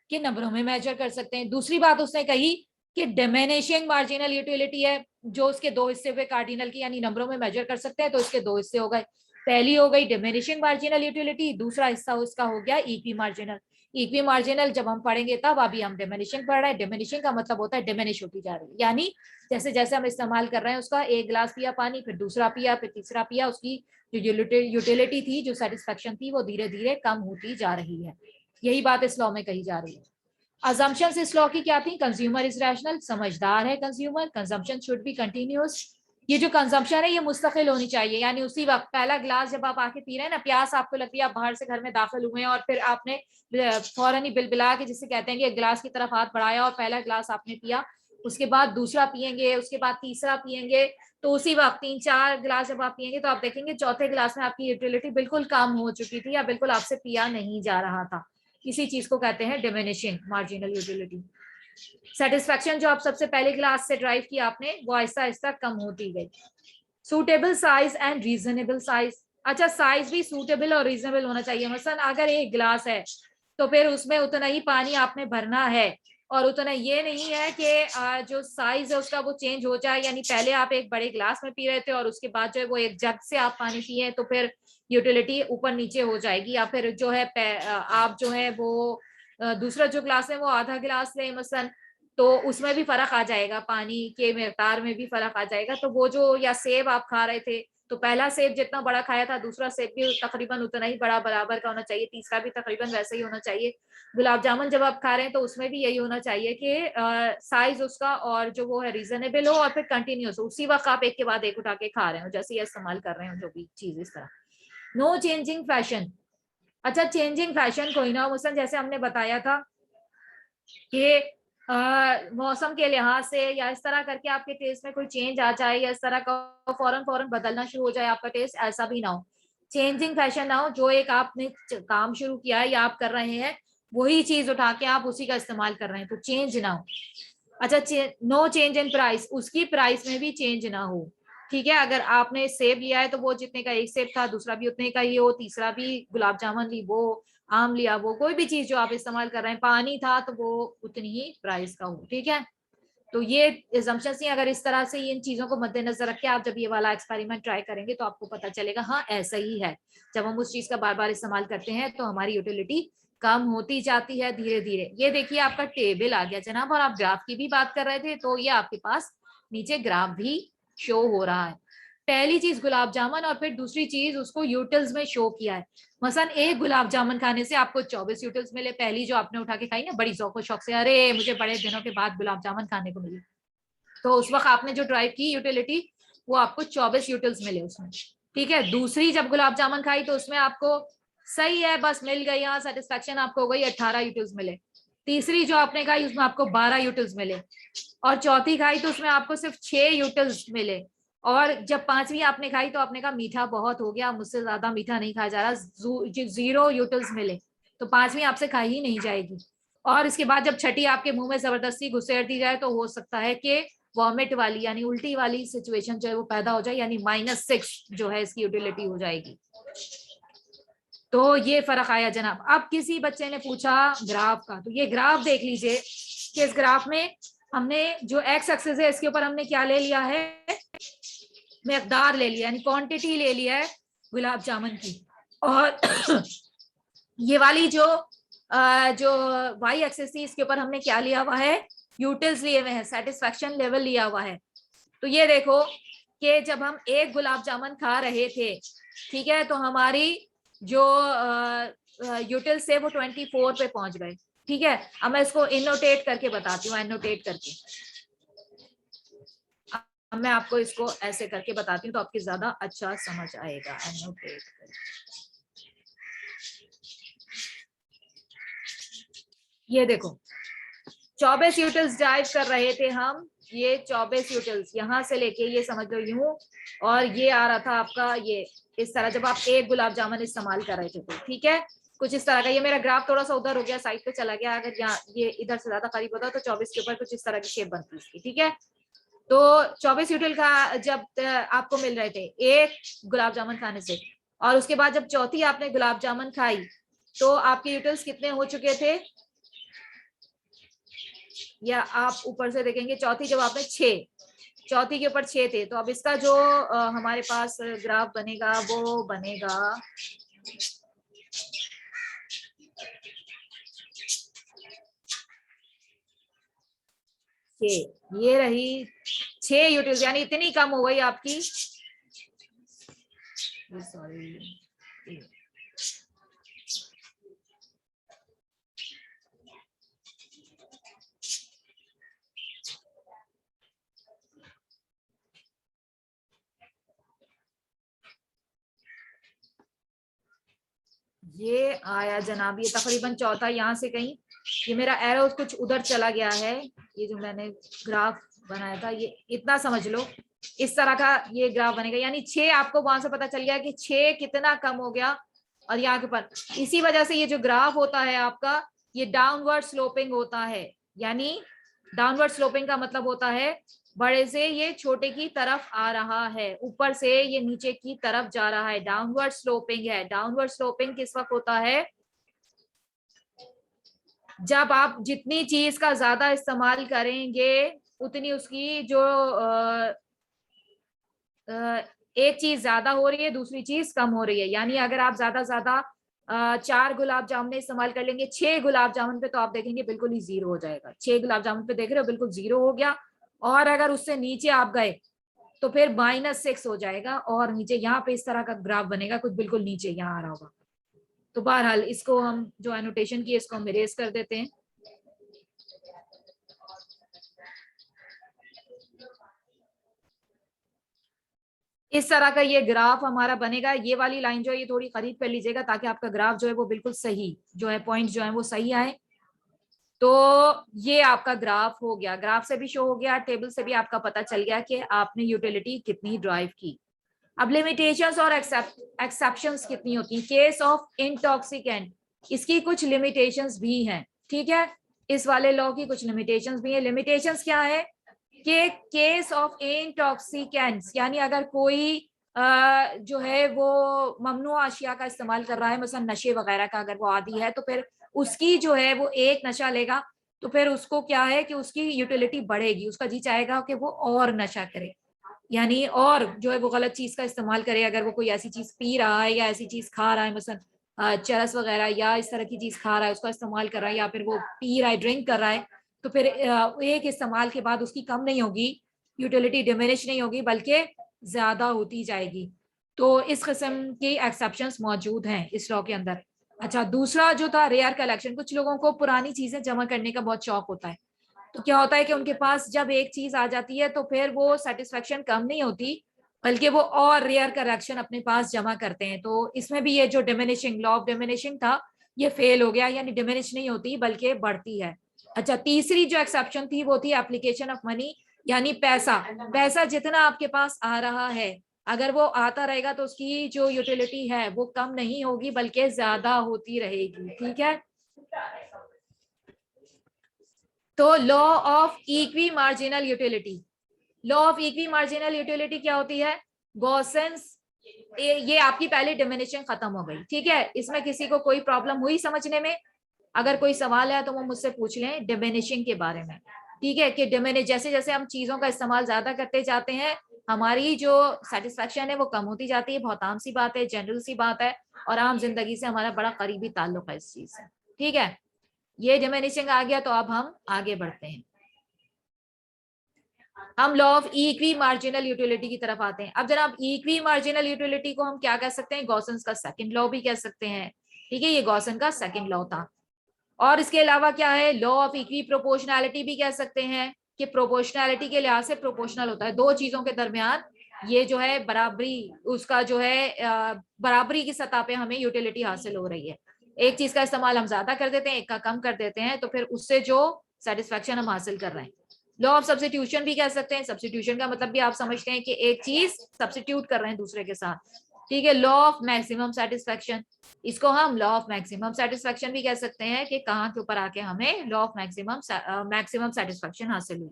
कि नंबरों में मेजर कर सकते हैं। दूसरी बात उसने कही कि डिमिनिशिंग मार्जिनल यूटिलिटी है, जो उसके दो हिस्से हुए कार्डिनल की, यानी नंबरों में मेजर कर सकते हैं तो इसके दो हिस्से हो गए। पहली हो गई डिमिनिशिंग मार्जिनल यूटिलिटी, दूसरा हिस्सा उसका हो गया इक्वी मार्जिनल। इक्वी मार्जिनल जब हम पढ़ेंगे तब, अभी हम डिमिनिशिंग पढ़ रहे हैं। डिमिनिशिंग का मतलब होता है डिमिनिश होती जा रही है, यानी जैसे जैसे हम इस्तेमाल कर रहे हैं उसका, एक गिलास पिया पानी, फिर दूसरा पिया, फिर तीसरा पिया, उसकी जो यूटिलिटी थी, जो सेटिस्फेक्शन थी, वो धीरे धीरे कम होती जा रही है। यही बात इस लॉ में कही जा रही है। अजम्पशंस इस लॉ की क्या थी? कंज्यूमर इज रैशनल, समझदार है consumer, consumption should be continuous. ये जो कंजम्पशन है ये मुस्तकिल होनी चाहिए, यानी उसी वक्त पहला गिलास जब आप आके पी रहे हैं ना, प्यास आपको लगती है, आप बाहर से घर में दाखिल हुए हैं और फिर आपने फौरन ही बिलबिला के, जिसे कहते हैं कि गिलास की तरफ हाथ बढ़ाया और पहला गिलास आपने पिया, उसके बाद दूसरा पियेंगे, उसके बाद तीसरा पियेंगे, तो उसी वक्त 3-4 गिलास जब आप पियेंगे तो आप देखेंगे चौथे गिलास में आपकी यूटिलिटी बिल्कुल कम हो चुकी थी, या बिल्कुल आपसे पिया नहीं जा रहा था। इसी चीज को कहते हैं डिमिनिशिंग मार्जिनल यूटिलिटी। सेटिस्फेक्शन जो आप सबसे पहले क्लास से ड्राइव किया आपने, वो आहिस्ता आहिस्ता कम होती गई। Suitable size and reasonable size. अच्छा, साइज भी सूटेबल और रीजनेबल होना चाहिए। मसलन अगर एक गिलास है तो फिर उसमें उतना ही पानी आपने भरना है, और उतना ये नहीं है कि जो साइज है उसका वो चेंज हो जाए, यानी पहले आप एक बड़े गिलास में पी रहे थे और उसके बाद जो है वो एक जग से आप पानी पिए, तो फिर यूटिलिटी ऊपर नीचे हो जाएगी। या फिर जो है आप जो है वो दूसरा जो गिलास है वो आधा गिलास ले मसलन, तो उसमें भी फर्क आ जाएगा, पानी के मिकदार में भी फर्क आ जाएगा। तो वो जो, या सेब आप खा रहे थे तो पहला सेब जितना बड़ा खाया था, दूसरा सेब भी तकरीबन उतना ही बड़ा बराबर का होना चाहिए, तीसरा भी तकरीबन वैसे ही होना चाहिए। गुलाब जामुन जब आप खा रहे हैं तो उसमें भी यही होना चाहिए कि साइज उसका और जो वो है रीजनेबल हो, और फिर कंटिन्यूस हो, उसी वक्त आप एक के बाद एक उठा के खा रहे हो, जैसे ये इस्तेमाल कर रहे हो जो भी चीज इस तरह। No changing fashion. अच्छा, चेंजिंग फैशन कोई ना, मसलन जैसे हमने बताया था कि मौसम के लिहाज से या इस तरह करके आपके टेस्ट में कोई चेंज आ जाए, या इस तरह का फौरन फौरन बदलना शुरू हो जाए आपका टेस्ट, ऐसा भी ना हो। चेंजिंग फैशन ना हो, जो एक आपने काम शुरू किया है या आप कर रहे हैं, वही चीज उठा के आप उसी का इस्तेमाल कर रहे हैं, तो चेंज ना हो। अच्छा, नो चेंज इन प्राइस, उसकी प्राइस में भी चेंज ना हो। ठीक है, अगर आपने सेब लिया है तो वो जितने का एक सेब था दूसरा भी उतने का ही हो, तीसरा भी गुलाब जामुन ली वो, आम लिया वो, कोई भी चीज जो आप इस्तेमाल कर रहे हैं, पानी था तो वो उतनी ही प्राइस का हो। ठीक है, तो ये assumptions ही, अगर इस तरह से इन चीजों को मद्देनजर रख के आप जब ये वाला एक्सपेरिमेंट ट्राई करेंगे तो आपको पता चलेगा हाँ ऐसा ही है। जब हम उस चीज का बार बार इस्तेमाल करते हैं तो हमारी यूटिलिटी कम होती जाती है धीरे धीरे। ये देखिए आपका टेबल आ गया जनाब, और आप ग्राफ की भी बात कर रहे थे, तो ये आपके पास नीचे ग्राफ भी शो हो रहा है। पहली चीज गुलाब जामुन, और फिर दूसरी चीज उसको यूटिल्स में शो किया है। मसलन एक गुलाब जामुन खाने से आपको 24 यूटिल्स मिले, पहली जो आपने उठा के खाई ना बड़ी ज़ौक़ शौक से, अरे मुझे बड़े दिनों के बाद गुलाब जामुन खाने को मिली, तो उस वक्त आपने जो ड्राइव की यूटिलिटी, वो आपको 24 यूटिल्स मिले उसमें। ठीक है, दूसरी जब गुलाब जामुन खाई तो उसमें आपको सही है बस मिल गई, हाँ सेटिस्फेक्शन आपको हो गई, 18 यूटिल्स मिले। तीसरी जो आपने खाई उसमें आपको 12 यूटिल्स मिले, और चौथी खाई तो उसमें आपको सिर्फ 6 यूटिल्स मिले। और जब पांचवी आपने खाई तो आपने कहा मीठा बहुत हो गया, मुझसे ज्यादा मीठा नहीं खाया जा रहा, 0 यूटिल्स मिले, तो पांचवी आपसे खाई ही नहीं जाएगी। और इसके बाद जब छठी आपके मुंह में जबरदस्ती घुसेड़ दी जाए तो हो सकता है कि वॉमिट वाली यानी उल्टी वाली सिचुएशन जो है वो पैदा हो जाए, यानी -6 जो है इसकी यूटिलिटी हो जाएगी। तो ये फर्क आया जनाब। अब किसी बच्चे ने पूछा ग्राफ का, तो ये ग्राफ देख लीजिए कि इस ग्राफ में हमने जो एक्स एक्सिस है इसके ऊपर हमने क्या ले लिया है, मिकदार ले लिया, यानी क्वांटिटी ले लिया है गुलाब जामुन की। और ये वाली जो वाई एक्सिस थी इसके ऊपर हमने क्या लिया हुआ है, यूटिल्स लिए हुए हैं, सेटिस्फेक्शन लेवल लिया हुआ है। तो ये देखो कि जब हम एक गुलाब जामुन खा रहे थे, ठीक है, तो हमारी जो यूटिल्स थे वो 24 पे पहुंच गए। ठीक है, अब मैं इसको इनोटेट करके बताती हूँ, एनोटेट करके। अब मैं आपको इसको ऐसे करके बताती हूँ तो आपकी ज्यादा अच्छा समझ आएगा। एनोटेट करके ये देखो 24 यूटिल्स ड्राइव कर रहे थे हम, ये 24 यूटिल्स यहाँ से लेके ये समझ लो यूं, और ये आ रहा था आपका ये इस तरह, जब आप एक गुलाब जामुन इस्तेमाल कर रहे थे तो ठीक है, कुछ इस तरह का। ये मेरा ग्राफ थोड़ा सा उधर हो गया, साइड पे चला गया, अगर यहाँ ये इधर से ज्यादा करीब होता तो 24 के ऊपर कुछ इस तरह की शेप बनती इसकी। ठीक है, तो 24 यूटिल का जब आपको मिल रहे थे एक गुलाब जामुन खाने से, और उसके बाद जब चौथी आपने गुलाब जामुन खाई तो आपके यूटिल्स कितने हो चुके थे, या आप ऊपर से देखेंगे चौथी जब आपने 6, चौथी के ऊपर 6 थे, तो अब इसका जो हमारे पास ग्राफ बनेगा वो बनेगा ये रही 6 यूटिल्स, यानी इतनी कम हो गई आपकी, सॉरी ये आया जनाब, ये तकरीबन चौथा यहाँ से कहीं, ये मेरा एरो कुछ उधर चला गया है, ये जो मैंने ग्राफ बनाया था ये इतना समझ लो, इस तरह का ये ग्राफ बनेगा, यानी 6 आपको वहां से पता चल गया कि 6 कितना कम हो गया, और यहाँ के पर इसी वजह से ये जो ग्राफ होता है आपका ये डाउनवर्ड स्लोपिंग होता है, यानी डाउनवर्ड स्लोपिंग का मतलब होता है बड़े से ये छोटे की तरफ आ रहा है, ऊपर से ये नीचे की तरफ जा रहा है, डाउनवर्ड स्लोपिंग है। डाउनवर्ड स्लोपिंग किस वक्त होता है, जब आप जितनी चीज का ज्यादा इस्तेमाल करेंगे उतनी उसकी जो एक चीज ज्यादा हो रही है दूसरी चीज कम हो रही है, यानी अगर आप ज्यादा 4 गुलाब जामुन इस्तेमाल कर लेंगे 6 गुलाब जामुन पे, तो आप देखेंगे बिल्कुल ही जीरो हो जाएगा, 6 गुलाब जामुन पे देख रहे हो बिल्कुल जीरो हो गया, और अगर उससे नीचे आप गए तो फिर -6 हो जाएगा, और नीचे यहाँ पे इस तरह का ग्राफ बनेगा कुछ बिल्कुल नीचे यहाँ आ रहा होगा। तो बहरहाल इसको हम जो एनोटेशन की इसको हम इरेज कर देते हैं। इस तरह का ये ग्राफ हमारा बनेगा, ये वाली लाइन जो है ये थोड़ी करीब कर लीजिएगा ताकि आपका ग्राफ जो है वो बिल्कुल सही जो है, पॉइंट जो है वो सही आए। तो ये आपका ग्राफ हो गया, ग्राफ से भी शो हो गया, टेबल से भी आपका पता चल गया कि आपने यूटिलिटी कितनी ड्राइव की। अब लिमिटेशंस और एक्सेप्शंस कितनी होती है, केस ऑफ इंटॉक्सिकेंट, इसकी कुछ लिमिटेशंस भी हैं, ठीक है, इस वाले लॉ की कुछ लिमिटेशंस भी है। लिमिटेशंस क्या है कि केस ऑफ इंटॉक्सिकेंट्स, यानी अगर कोई जो है वो ममनू अशिया का इस्तेमाल कर रहा है, मसलन नशे वगैरह का अगर वो आदी है, तो फिर उसकी जो है वो एक नशा लेगा तो फिर उसको क्या है कि उसकी यूटिलिटी बढ़ेगी, उसका जी चाहेगा कि वो और नशा करे, यानी और जो है वो गलत चीज का इस्तेमाल करे, अगर वो कोई ऐसी चीज पी रहा है या ऐसी चीज खा रहा है, मसलन चरस वगैरह या इस तरह की चीज खा रहा है उसका इस्तेमाल कर रहा है, या फिर वो पी रहा है ड्रिंक कर रहा है, तो फिर एक इस्तेमाल के बाद उसकी कम नहीं होगी, यूटिलिटी डिमिनिश नहीं होगी बल्कि ज्यादा होती जाएगी। तो इस किस्म की एक्सेप्शंस मौजूद हैं इस लॉ के अंदर। अच्छा, दूसरा जो था रेयर कलेक्शन, कुछ लोगों को पुरानी चीजें जमा करने का बहुत शौक होता है, तो क्या होता है कि उनके पास जब एक चीज आ जाती है तो फिर वो सेटिस्फेक्शन कम नहीं होती बल्कि वो और रेयर करेक्शन अपने पास जमा करते हैं। तो इसमें भी ये जो डिमिनिशिंग लॉ ऑफ डिमिनिशिंग था ये फेल हो गया, यानी डिमिनिश नहीं होती बल्कि बढ़ती है। अच्छा, तीसरी जो एक्सेप्शन थी वो थी एप्लीकेशन ऑफ मनी, यानी पैसा, पैसा जितना आपके पास आ रहा है अगर वो आता रहेगा तो उसकी जो यूटिलिटी है वो कम नहीं होगी बल्कि ज्यादा होती रहेगी, ठीक है। तो law of equi marginal utility, law of equi marginal utility क्या होती है, गॉसेंस, ये आपकी पहले डिमिनिशिंग खत्म हो गई, ठीक है। इसमें किसी को कोई प्रॉब्लम हुई समझने में, अगर कोई सवाल है तो वो मुझसे पूछ लें डिमिनिशिंग के बारे में, ठीक है, कि डिमिनिश जैसे जैसे हम चीजों का इस्तेमाल ज्यादा करते जाते हैं हमारी जो सेटिस्फेक्शन है वो कम होती जाती है, बहुत आम सी बात है, जनरल सी बात है, और आम जिंदगी से हमारा बड़ा करीबी ताल्लुक है इस चीज से, ठीक है। ये डिमिनिशिंग आ गया तो अब हम आगे बढ़ते हैं, हम law of equi marginal utility की तरफ आते हैं। अब जनाब इक्वी मार्जिनल यूटिलिटी को हम क्या कह सकते हैं, गॉसन्स का सेकंड लॉ भी कह सकते हैं, ठीक है, ये गॉसन का सेकंड लॉ था। और इसके अलावा क्या है, लॉ ऑफ इक्वी प्रोपोर्शनैलिटी भी कह सकते हैं कि प्रोपोर्शनैलिटी के लिहाज से प्रोपोर्शनल होता है, दो चीजों के दरमियान ये जो है बराबरी, उसका जो है बराबरी की सतह पे हमें यूटिलिटी हासिल हो रही है, एक चीज का इस्तेमाल हम ज्यादा कर देते हैं एक का कम कर देते हैं, तो फिर उससे जो सेटिस्फेक्शन हम हासिल कर रहे हैं। लॉ ऑफ सब्स्टिट्यूशन भी कह सकते हैं, सब्स्टिट्यूशन का मतलब भी आप समझते हैं कि एक चीज सब्स्टिट्यूट कर रहे हैं दूसरे के साथ, ठीक है। लॉ ऑफ मैक्सिमम सेटिस्फेक्शन, इसको हम लॉ ऑफ मैक्सिमम सेटिस्फेक्शन भी कह सकते हैं कि कहाँ के ऊपर आके हमें लॉ ऑफ मैक्सिमम सेटिस्फेक्शन हासिल हुई।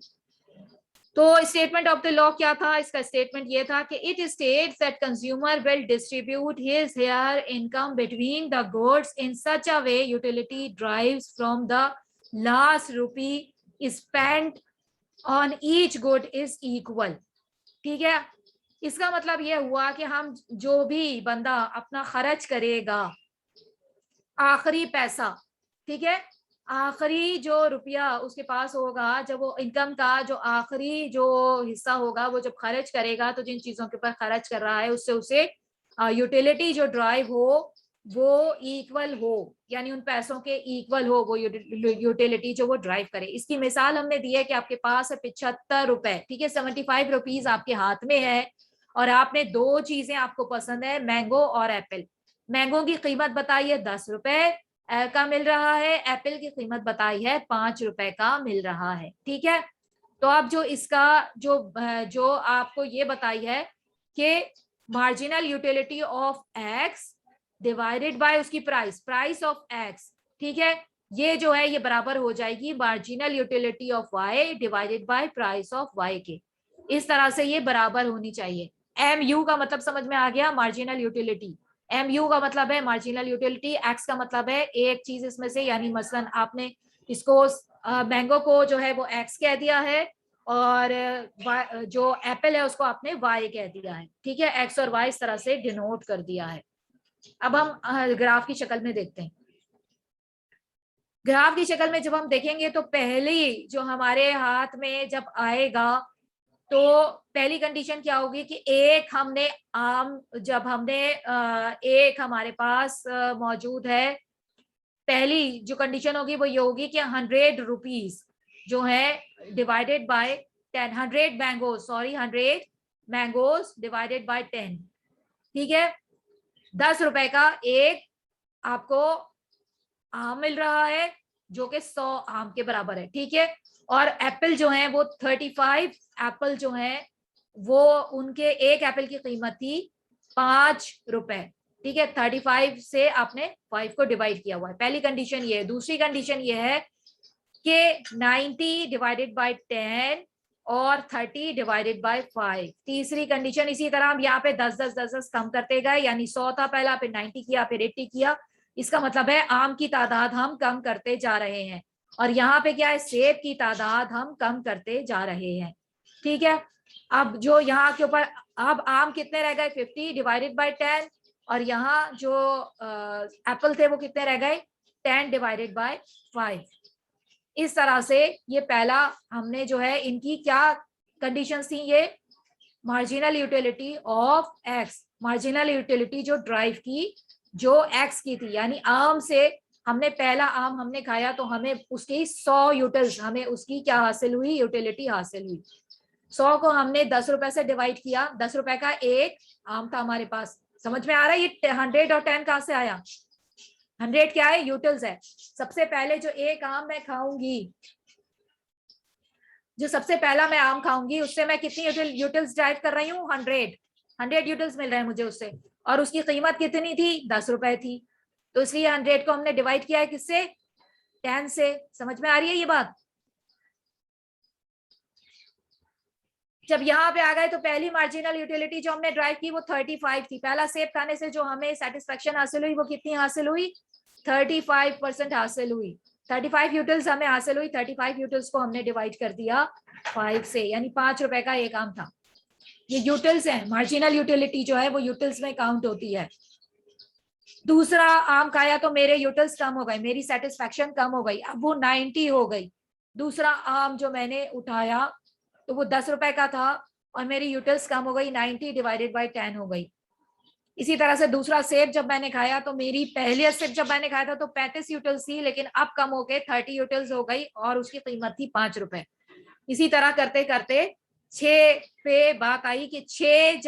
तो स्टेटमेंट ऑफ द लॉ क्या था? इसका स्टेटमेंट ये था कि it states that consumer will distribute his her income between the goods in such a way utility drives from the last rupee spent on each good is equal. ठीक है, इसका मतलब यह हुआ कि हम जो भी बंदा अपना खर्च करेगा, आखिरी पैसा, ठीक है, आखिरी जो रुपया उसके पास होगा, जब वो इनकम का जो आखिरी जो हिस्सा होगा, वो जब खर्च करेगा तो जिन चीजों के ऊपर खर्च कर रहा है उससे उसे यूटिलिटी जो ड्राइव हो वो इक्वल हो, यानी उन पैसों के इक्वल हो वो यूटिलिटी जो वो ड्राइव करे। इसकी मिसाल हमने दी है कि आपके पास है 75 रुपए, ठीक है, 75 रुपीज आपके हाथ में है और आपने दो चीजें आपको पसंद है, मैंगो और एप्पल। मैंगो की कीमत बताई है 10 रुपए का मिल रहा है, एप्पल की कीमत बताई है 5 रुपए का मिल रहा है। ठीक है, तो अब जो इसका जो आपको ये बताई है कि marginal utility of X divided by उसकी प्राइस, प्राइस ऑफ एक्स, ठीक है, ये जो है ये बराबर हो जाएगी marginal utility of Y divided by price of Y के। इस तरह से ये बराबर होनी चाहिए। एम यू का मतलब समझ में आ गया, मार्जिनल यूटिलिटी। एम यू का मतलब है मार्जिनल यूटिलिटी, एक्स का मतलब है एक चीज इसमें से, यानी मसलन आपने इसको मैंगो को जो है वो एक्स कह दिया है और जो एप्पल है उसको आपने वाई कह दिया है। ठीक है, एक्स और वाई इस तरह से डिनोट कर दिया है। अब हम ग्राफ की शक्ल में देखते हैं। ग्राफ की शक्ल में जब हम देखेंगे तो पहली जो हमारे हाथ में जब आएगा तो पहली कंडीशन क्या होगी कि एक हमने आम, जब हमने एक हमारे पास मौजूद है, पहली जो कंडीशन होगी वो ये होगी कि 100 रुपीज जो है divided by 10, 100 mangoes, sorry 100 mangoes divided by 10। ठीक है, 10 रुपए का एक आपको आम मिल रहा है जो कि 100 आम के बराबर है। ठीक है, और एप्पल जो है वो 35 एप्पल जो है वो उनके एक एप्पल की कीमत थी 5 रुपए। ठीक है, 35 से आपने 5 को डिवाइड किया हुआ है, पहली कंडीशन ये है। दूसरी कंडीशन ये है कि 90 डिवाइडेड बाय 10 और 30 डिवाइडेड बाय 5। तीसरी कंडीशन इसी तरह हम यहाँ पे 10 कम करते गए, यानी 100 था पहला, फिर 90 किया, फिर 80 किया। इसका मतलब है आम की तादाद हम कम करते जा रहे हैं, और यहाँ पे क्या है, सेब की तादाद हम कम करते जा रहे हैं। ठीक है, अब जो यहाँ के ऊपर अब आम कितने रह गए, 50 डिवाइडेड बाय 10, और यहाँ जो एप्पल थे वो कितने रह गए, 10 डिवाइडेड बाय 5। इस तरह से ये पहला हमने जो है इनकी क्या कंडीशन थी, ये marginal utility of x, marginal utility जो ड्राइव की जो एक्स की थी, यानी आम से हमने पहला आम हमने खाया तो हमें उसकी 100 यूटिल्स, हमें उसकी क्या हासिल हुई, यूटिलिटी हासिल हुई। 100 को हमने 10 रुपए से डिवाइड किया, 10 रुपए का एक आम था हमारे पास। समझ में आ रहा है ये 100 और 10 कहां से आया? 100 क्या है, यूटिल्स है। सबसे पहले जो एक आम मैं खाऊंगी, जो सबसे पहला मैं आम खाऊंगी, उससे मैं कितनी यूटिल्स ड्राइव कर रही हूँ, 100 यूटिल्स मिल रहे हैं मुझे उससे, और उसकी कीमत कितनी थी, 10 रुपए थी। तो इसलिए 100 को हमने डिवाइड किया है किससे, 10 से। समझ में आ रही है ये बात? जब यहाँ पे आ गए तो पहली मार्जिनल यूटिलिटी जो हमने ड्राइव की वो 35 थी। पहला सेब खाने से जो हमें सेटिस्फेक्शन हासिल हुई वो कितनी हासिल हुई, 35% हासिल हुई। 35 यूटिल्स हमें हासिल हुई, 35 यूटिल्स को हमने डिवाइड कर दिया 5 से, यानी 5 रुपए का एक आम था। ये यूटिल्स है, मार्जिनल यूटिलिटी जो है वो यूटिल्स में काउंट होती है। दूसरा आम खाया तो मेरे यूटिल्स कम हो गए, मेरी सेटिस्फेक्शन कम हो गई, अब वो 90 हो गई। दूसरा आम जो मैंने उठाया तो वो 10 रुपए का था और मेरी यूटिल्स कम हो गई, 90 डिवाइडेड बाय 10 हो गई। इसी तरह से दूसरा सेब जब मैंने खाया तो मेरी पहले सेब जब मैंने खाया था तो 35 यूटिल्स थी, लेकिन अब कम हो गए 30 यूटिल्स हो गई और उसकी कीमत थी 5 रुपए। इसी तरह करते करते 6 पे बात आई कि 6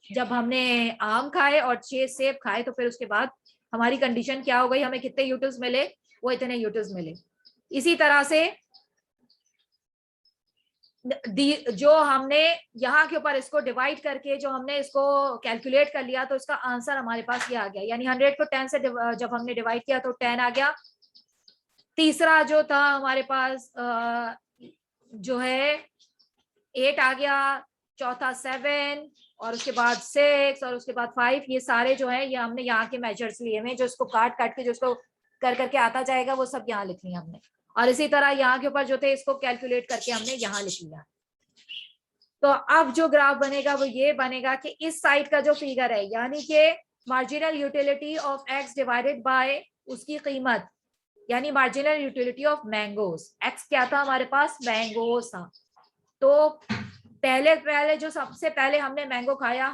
जब हमने आम खाए और 6 सेब खाए तो फिर उसके बाद हमारी कंडीशन क्या हो गई, हमें कितने यूटिल्स मिले, वो इतने यूटिल्स मिले। इसी तरह से जो हमने यहाँ के ऊपर इसको डिवाइड करके जो हमने इसको कैलकुलेट कर लिया तो इसका आंसर हमारे पास ये आ गया, यानी 100 को 10 से जब हमने डिवाइड किया तो 10 आ गया। तीसरा जो था हमारे पास जो है 8 आ गया, चौथा 7 और उसके बाद 6 और उसके बाद 5, ये सारे जो है ये हमने यहाँ के मेजर्स लिए हुए, जो इसको काट काट के जो इसको कर करके आता जाएगा वो सब यहाँ लिख लिया हमने। और इसी तरह यहाँ के ऊपर जो थे इसको कैलकुलेट करके हमने यहाँ लिख लिया। तो अब जो ग्राफ बनेगा वो ये बनेगा कि इस साइड का जो फिगर है यानी कि marginal utility of X divided by उसकी कीमत, यानी marginal utility of mangoes. X क्या था हमारे पास, मैंगोज था। तो पहले जो सबसे पहले हमने मैंगो खाया,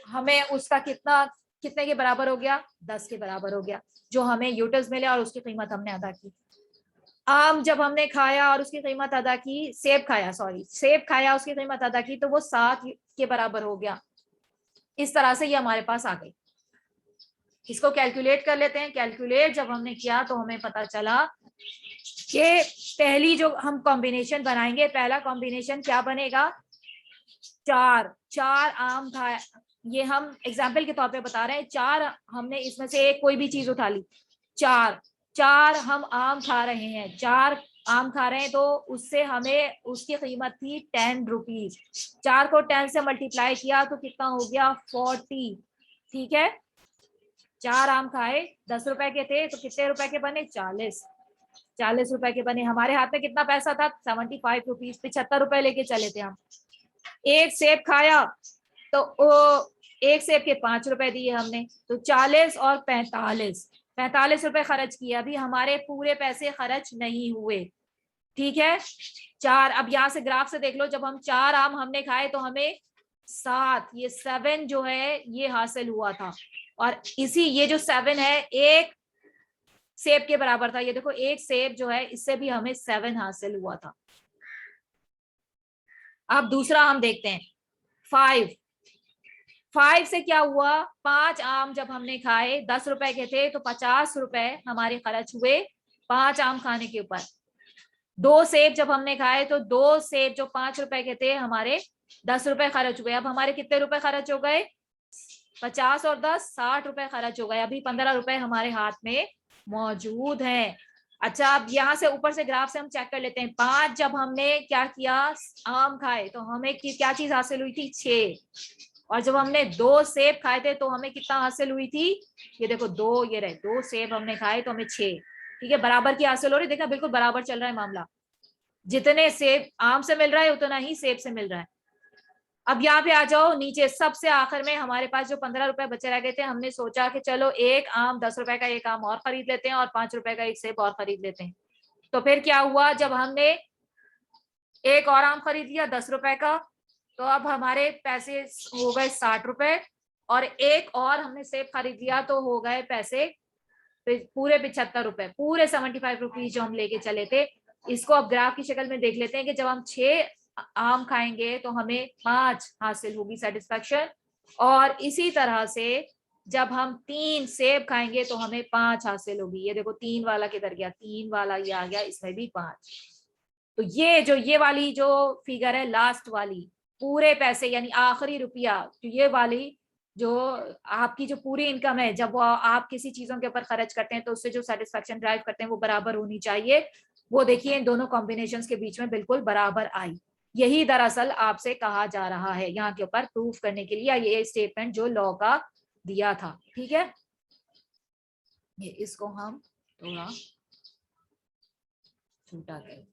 हमें उसका कितने के बराबर हो गया, 10 के बराबर हो गया, जो हमें यूटिल्स मिले और उसकी कीमत हमने अदा की। आम जब हमने खाया और उसकी कीमत अदा की, सेब खाया उसकी कीमत अदा की, तो वो 7 के बराबर हो गया। इस तरह से ये हमारे पास आ गई। इसको कैलकुलेट कर लेते हैं। कैलकुलेट जब हमने किया तो हमें पता चला कि पहली जो हम कॉम्बिनेशन बनाएंगे, पहला कॉम्बिनेशन क्या बनेगा, 4 आम था, ये हम एग्जाम्पल के तौर पे बता रहे हैं। 4 हमने इसमें से एक कोई भी चीज उठा ली, 4 हम आम खा रहे हैं, 4 आम खा रहे हैं, तो उससे हमें उसकी कीमत थी 10 रुपीज। 4 को 10 से मल्टीप्लाई किया तो कितना हो गया, 40। ठीक है, 4 आम खाए, 10 रुपए के थे, तो कितने रुपए के बने, 40 रुपए के बने। हमारे हाथ में कितना पैसा था, 75 रुपीज, 75 रुपए लेके चले थे हम। एक सेब खाया तो एक सेब के 5 रुपए दिए हमने, तो 40 और 45 रुपए खर्च किए। अभी हमारे पूरे पैसे खर्च नहीं हुए। ठीक है, 4, अब यहां से ग्राफ से देख लो, जब हम 4 आम हमने खाए तो हमें 7, ये 7 जो है ये हासिल हुआ था। और ये जो 7 है एक सेब के बराबर था। ये देखो, एक सेब जो है इससे भी हमें 7 हासिल हुआ था। अब दूसरा हम देखते हैं, 5 से क्या हुआ, 5 आम जब हमने खाए, 10 रुपए के थे, तो 50 रुपए हमारे खर्च हुए 5 आम खाने के ऊपर। 2 सेब जब हमने खाए तो 2 सेब जो 5 रुपए के थे, हमारे 10 रुपए खर्च हुए। अब हमारे कितने रुपए खर्च हो गए, 50 और 10, 60 रुपए खर्च हो गए। अभी 15 रुपए हमारे हाथ में मौजूद हैं। अच्छा, अब यहाँ से ऊपर से ग्राफ से हम चेक कर लेते हैं। 5 जब हमने क्या किया, आम खाए, तो हमें क्या चीज हासिल हुई थी, 6। और जब हमने 2 सेब खाए थे तो हमें कितना हासिल हुई थी, ये देखो 2, ये रहे 2 सेब हमने खाए तो हमें 6। ठीक है, बराबर की हासिल हो रही, देखा बिल्कुल बराबर चल रहा है मामला। जितने सेब आम से मिल रहा है उतना ही सेब से मिल रहा है। अब यहाँ पे आ जाओ नीचे, सबसे आखिर में हमारे पास जो 15 रुपए बचे रह गए थे, हमने सोचा कि चलो एक आम 10 रुपए का एक आम और खरीद लेते हैं और 5 रुपए का एक सेब और खरीद लेते हैं। तो फिर क्या हुआ, जब हमने एक और आम खरीद लिया 10 रुपए का, तो अब हमारे पैसे हो गए 60 रुपए, और एक और हमने सेब खरीद लिया तो हो गए पैसे पूरे 75 रुपए, पूरे 75 रुपीज जो हम लेके चले थे। इसको अब ग्राफ की शक्ल में देख लेते हैं कि जब हम 6 आम खाएंगे तो हमें 5 हासिल होगी सेटिस्फेक्शन, और इसी तरह से जब हम 3 सेब खाएंगे तो हमें 5 हासिल होगी। ये देखो 3 वाला किधर गया, 3 वाला ये आ गया, इसमें भी 5। तो ये वाली जो फिगर है, लास्ट वाली, पूरे पैसे यानी आखिरी रुपया, तो ये वाली जो आपकी जो पूरी इनकम है, जब वो आप किसी चीजों के ऊपर खर्च करते हैं तो उससे जो सेटिस्फेक्शन ड्राइव करते हैं वो बराबर होनी चाहिए। वो देखिए इन दोनों कॉम्बिनेशंस के बीच में बिल्कुल बराबर आई। यही दरअसल आपसे कहा जा रहा है यहाँ के ऊपर प्रूफ करने के लिए, ये स्टेटमेंट जो लॉ का दिया था। ठीक है, ये इसको हम थोड़ा छोटा कर,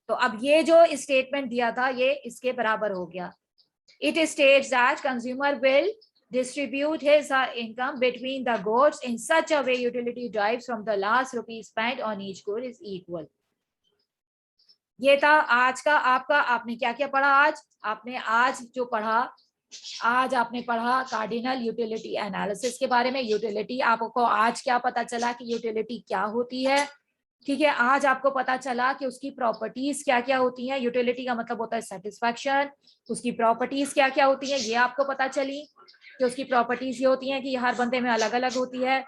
तो अब ये जो स्टेटमेंट दिया था ये इसके बराबर हो गया। It states that consumer will distribute his or her income between the goods in such a way utility derives from the last rupee spent on each good is equal. ये था आज का आपका, आपने क्या क्या पढ़ा आज, आपने आज जो पढ़ा, आज आपने पढ़ा कार्डिनल यूटिलिटी एनालिसिस के बारे में। यूटिलिटी आपको आज क्या पता चला कि यूटिलिटी क्या होती है। ठीक है, आज आपको पता चला कि उसकी प्रॉपर्टीज क्या क्या होती हैं। यूटिलिटी का मतलब होता है सेटिस्फैक्शन, उसकी प्रॉपर्टीज क्या क्या होती हैं ये आपको पता चली कि उसकी प्रॉपर्टीज ये होती हैं कि हर बंदे में अलग अलग होती है,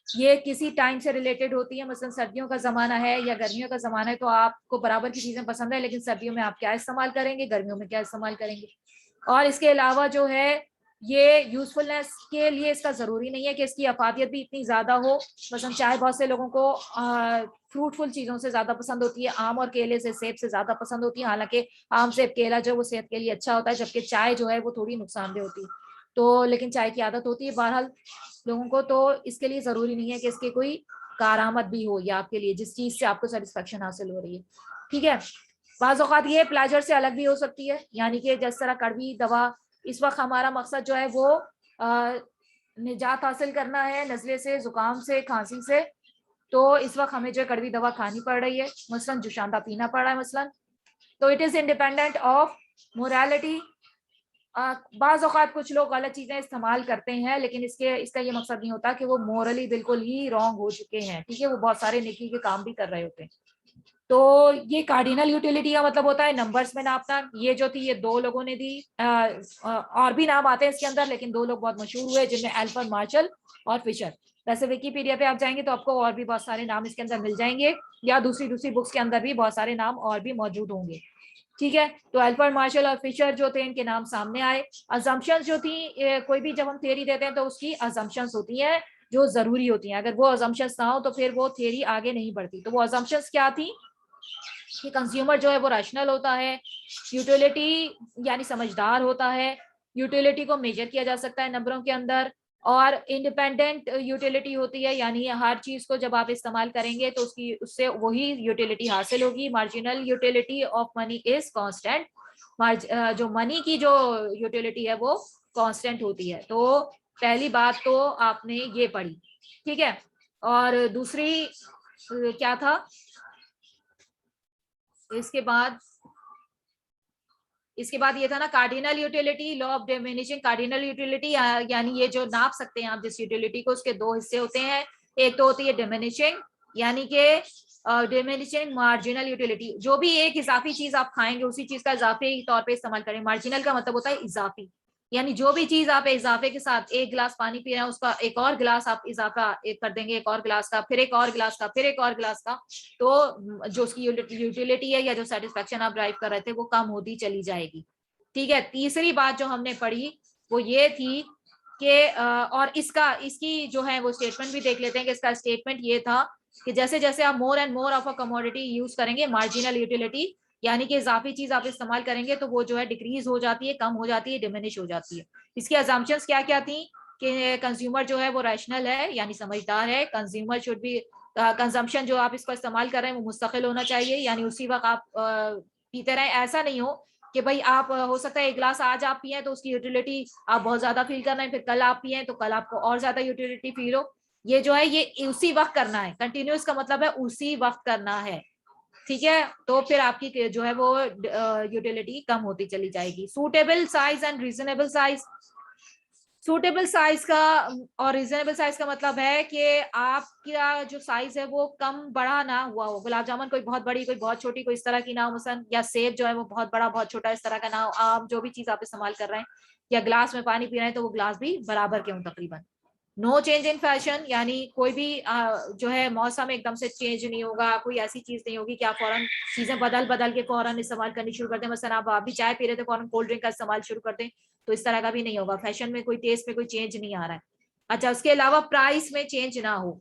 ये किसी टाइम से रिलेटेड होती है। मसलन सर्दियों का जमाना है या गर्मियों का जमाना है तो आपको बराबर की चीजें पसंद है, लेकिन सर्दियों में आप क्या इस्तेमाल करेंगे, गर्मियों में क्या इस्तेमाल करेंगे। और इसके अलावा जो है ये यूजफुलनेस के लिए इसका जरूरी नहीं है कि इसकी अफादियत भी इतनी ज्यादा हो। मसलन चाय बहुत से लोगों को फ्रूटफुल चीजों से ज्यादा पसंद होती है, आम और केले से, सेब से ज्यादा पसंद होती है। हालांकि आम सेब केला जो वो सेहत के लिए अच्छा होता है, जबकि चाय जो है वो थोड़ी नुकसानदेह होती है। तो लेकिन चाय की आदत होती है बहरहाल लोगों को, तो इसके लिए जरूरी नहीं है कि इसकी कोई कारआमद भी हो या आपके लिए जिस चीज से आपको सेटिस्फेक्शन हासिल हो रही है। ठीक है, बाज़ औक़ात ये प्लेजर से अलग भी हो सकती है, यानी कि जिस तरह कड़वी दवा, इस वक्त हमारा मकसद जो है वो निजात हासिल करना है नज़ले से, जुकाम से, खांसी से। तो इस वक्त हमें जो कड़वी दवा खानी पड़ रही है, मसलन जुशांदा पीना पड़ रहा है मसलन, तो it is independent of morality. बाज़ औक़ात कुछ लोग गलत चीजें इस्तेमाल करते हैं, लेकिन इसका ये मकसद नहीं होता कि वो मोरली बिल्कुल ही रॉन्ग हो चुके हैं। ठीक है, वो बहुत सारे नेकी के काम भी कर रहे होते हैं। तो ये कार्डिनल यूटिलिटी का मतलब होता है नंबर्स में नापना। ये जो थी ये दो लोगों ने दी, और भी नाम आते हैं इसके अंदर, लेकिन दो लोग बहुत मशहूर हुए जिनमें एल्फ्रेड मार्शल और फिशर। वैसे विकीपीडिया पे आप जाएंगे तो आपको और भी बहुत सारे नाम इसके अंदर मिल जाएंगे, या दूसरी दूसरी बुक्स के अंदर भी बहुत सारे नाम और भी मौजूद होंगे। ठीक है, तो एल्फ्रेड मार्शल और फिशर जो थे इनके नाम सामने आए। अजम्पशंस जो थी, कोई भी जब हम थ्योरी देते हैं तो उसकी अजम्पशंस होती हैं जो जरूरी होती हैं। अगर वो अजम्पशंस ना हो तो फिर वो थ्योरी आगे नहीं बढ़ती। तो वो अजम्पशंस क्या थी कि कंज्यूमर जो है वो रैशनल होता है, यूटिलिटी यानी समझदार होता है, यूटिलिटी को मेजर किया जा सकता है नंबरों के अंदर, और इंडिपेंडेंट यूटिलिटी होती है, यानी हर चीज को जब आप इस्तेमाल करेंगे तो उससे वही यूटिलिटी हासिल होगी। Marginal utility of money is constant. जो मनी की जो यूटिलिटी है वो कांस्टेंट होती है। तो पहली बात तो आपने ये पढ़ी। ठीक है, और दूसरी क्या था इसके बाद ये था ना cardinal utility, law of diminishing cardinal utility, यानी ये जो नाप सकते हैं आप जिस यूटिलिटी को, उसके दो हिस्से होते हैं। एक तो होती है डिमिनिशिंग, यानी कि डिमिनिशिंग मार्जिनल यूटिलिटी, जो भी एक इजाफी चीज आप खाएंगे उसी चीज का इजाफी तौर पे इस्तेमाल करें। मार्जिनल का मतलब होता है इजाफी, यानी जो भी चीज आप इजाफे के साथ, एक गिलास पानी पी रहे हैं उसका एक और गिलास आप इजाफा एक कर देंगे, एक और गिलास का, फिर एक और गिलास का, फिर एक और गिलास का, तो जो उसकी यूटिलिटी है या जो सेटिस्फेक्शन आप ड्राइव कर रहे थे वो कम होती चली जाएगी। ठीक है, तीसरी बात जो हमने पढ़ी वो ये थी कि और इसकी जो है वो स्टेटमेंट भी देख लेते हैं कि इसका स्टेटमेंट ये था कि जैसे जैसे आप मोर and more of a commodity use करेंगे, मार्जिनल यूटिलिटी यानी कि इजाफी चीज आप इस्तेमाल करेंगे, तो वो जो है डिक्रीज हो जाती है, कम हो जाती है, डिमिनिश हो जाती है। इसकी अजम्पशंस क्या क्या थी कि कंज्यूमर जो है वो रैशनल है यानी समझदार है, कंज्यूमर शुड बी कंजम्पशन जो आप इसको इस्तेमाल कर रहे हैं वो मुस्तकिल होना चाहिए, यानी उसी वक्त आप पीते रहें। ऐसा नहीं हो कि भाई आप हो सकता है एक गिलास आज आप पिए तो उसकी यूटिलिटी आप बहुत ज्यादा फील कर रहे हैं, फिर कल आप पिए तो कल आपको और ज्यादा यूटिलिटी फील हो। ये जो है ये उसी वक्त करना है, कंटिन्यूस का मतलब है उसी वक्त करना है। ठीक है, तो फिर आपकी जो है वो यूटिलिटी कम होती चली जाएगी। Suitable size and reasonable size. Suitable size का और रीजनेबल साइज का मतलब है कि आपका जो साइज है वो कम बड़ा ना हुआ हो। गुलाब जामुन कोई बहुत बड़ी कोई बहुत छोटी कोई इस तरह की ना हो मसलन, या सेब जो है वो बहुत बड़ा बहुत छोटा इस तरह का ना हो। आप जो भी चीज आप इस्तेमाल कर रहे हैं या ग्लास में पानी पी रहे हैं तो वो ग्लास भी बराबर के हों तकरीबन। नो चेंज इन फैशन, यानी कोई भी जो है मौसम एकदम से चेंज नहीं होगा, कोई ऐसी चीज नहीं होगी कि आप फौरन चीजें बदल बदल के फौरन इस्तेमाल करनी शुरू कर दें। मसलन आप भी चाय पी रहे थे फौरन कोल्ड ड्रिंक का इस्तेमाल शुरू कर दें, तो इस तरह का भी नहीं होगा। फैशन में कोई टेस्ट में कोई चेंज नहीं आ रहा है। अच्छा, उसके अलावा प्राइस में चेंज ना हो,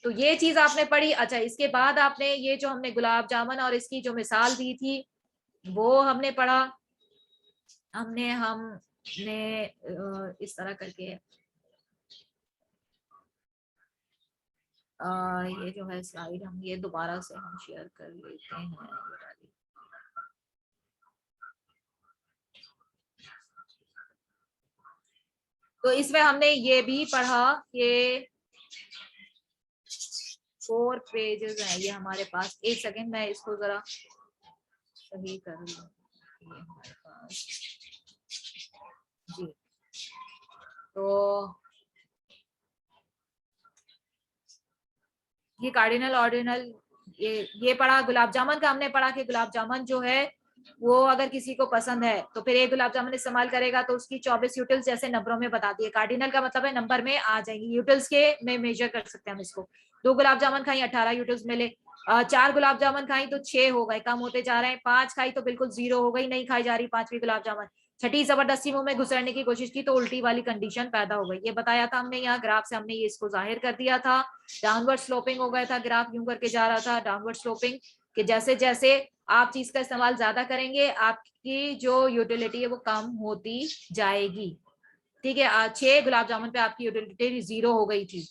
तो ये चीज आपने पढ़ी। अच्छा, इसके बाद आपने ये जो हमने गुलाब जामुन और इसकी जो मिसाल दी थी वो हमने पढ़ा। हमने इस तरह करके ये जो है स्लाइड हम ये दोबारा से हम शेयर कर लेते हैं। तो इसमें हमने ये भी पढ़ा कि 4 पेजेस हैं ये हमारे पास। एक सेकंड मैं इसको जरा सही कर लूं। ये हमारे पास जी, तो ये कार्डिनल ऑर्डिनल ये पढ़ा। गुलाब जामुन का हमने पढ़ा कि गुलाब जामुन जो है वो अगर किसी को पसंद है तो फिर एक गुलाब जामुन इस्तेमाल करेगा तो उसकी 24 यूटिल्स जैसे नंबरों में बता दिए। कार्डिनल का मतलब है नंबर में आ जाएंगी, यूटिल्स के में मेजर कर सकते हैं हम इसको। 2 गुलाब जामुन खाई 18 यूटिल्स मिले, 4 गुलाब जामुन खाई तो 6 हो गए, कम होते जा रहे हैं। 5 खाई तो बिल्कुल 0 हो गई, नहीं खाई जा रही 5वीं गुलाब जामुन। छठी जबरदस्ती मुंह में घुसरने की कोशिश की तो उल्टी वाली कंडीशन पैदा हो गई। ये बताया था हमने, यहाँ ग्राफ से हमने ये इसको जाहिर कर दिया था। डाउनवर्ड स्लोपिंग हो गया था, ग्राफ यूं करके जा रहा था डाउनवर्ड स्लोपिंग, कि जैसे जैसे आप चीज का इस्तेमाल ज्यादा करेंगे आपकी जो यूटिलिटी है वो कम होती जाएगी। ठीक है, 6 गुलाब जामुन पे आपकी यूटिलिटी 0 हो गई थी,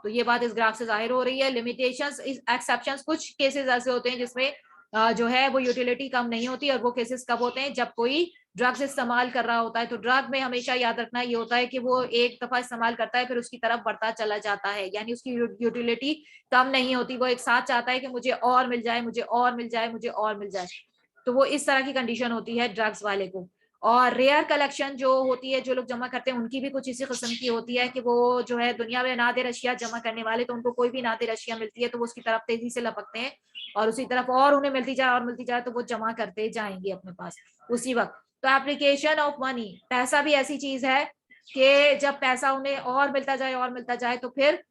तो ये बात इस ग्राफ से जाहिर हो रही है। लिमिटेशंस, एक्सेप्शंस, कुछ केसेस ऐसे होते हैं जिसमें जो है वो यूटिलिटी कम नहीं होती, और वो केसेस कब होते हैं, जब कोई ड्रग्स इस्तेमाल कर रहा होता है। तो ड्रग में हमेशा याद रखना ये होता है कि वो एक दफा इस्तेमाल करता है फिर उसकी तरफ बढ़ता चला जाता है, यानी उसकी यूटिलिटी कम नहीं होती, वो एक साथ चाहता है कि मुझे और मिल जाए, मुझे और मिल जाए, मुझे और मिल जाए। तो वो इस तरह की कंडीशन होती है ड्रग्स वाले को। और रेयर कलेक्शन जो होती है, जो लोग जमा करते हैं, उनकी भी कुछ इसी किस्म की होती है कि वो जो है दुनिया में नादिर अशिया जमा करने वाले, तो उनको कोई भी नादिर अशिया मिलती है तो वो उसकी तरफ तेजी से लपकते हैं, और उसी तरफ और उन्हें मिलती जाए और मिलती जाए तो वो जमा करते जाएंगे अपने पास उसी वक्त। तो एप्लीकेशन ऑफ मनी, पैसा भी ऐसी चीज है कि जब पैसा उन्हें और मिलता जाए और मिलता जाए तो फिर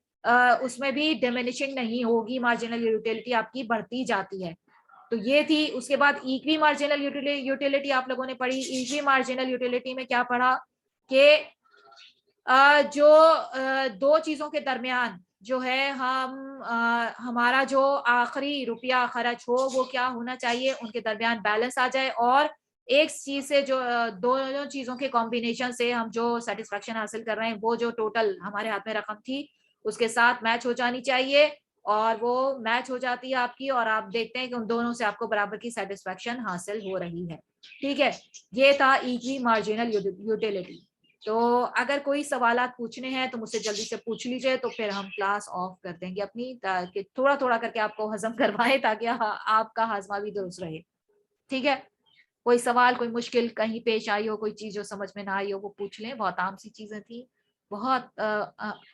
उसमें भी डिमिनिशिंग नहीं होगी, मार्जिनल यूटिलिटी आपकी बढ़ती जाती है। तो ये थी। उसके बाद इक्वी मार्जिनल यूटिलिटी आप लोगों ने पढ़ी। इक्वी मार्जिनल यूटिलिटी में क्या पढ़ा कि जो दो चीजों के दरमियान जो है हमारा जो आखिरी रुपया खर्च हो वो क्या होना चाहिए, उनके दरमियान बैलेंस आ जाए, और एक चीज से जो दोनों चीजों के कॉम्बिनेशन से हम जो सेटिस्फेक्शन हासिल कर रहे हैं वो जो टोटल हमारे हाथ में रकम थी उसके साथ मैच हो जानी चाहिए, और वो मैच हो जाती है आपकी, और आप देखते हैं कि उन दोनों से आपको बराबर की सेटिस्फेक्शन हासिल हो रही है। ठीक है, ये था इक्वी मार्जिनल यूटिलिटी। तो अगर कोई सवालात पूछने हैं तो मुझसे जल्दी से पूछ लीजिए, तो फिर हम क्लास ऑफ कर देंगे अपनी, ताकि थोड़ा थोड़ा करके आपको हजम करवाएं, ताकि आपका हाजमा भी दुरुस्त रहे। ठीक है, कोई सवाल, कोई मुश्किल कहीं पेश आई हो, कोई चीज जो समझ में ना आई हो वो पूछ लें। बहुत आम सी चीजें थी, बहुत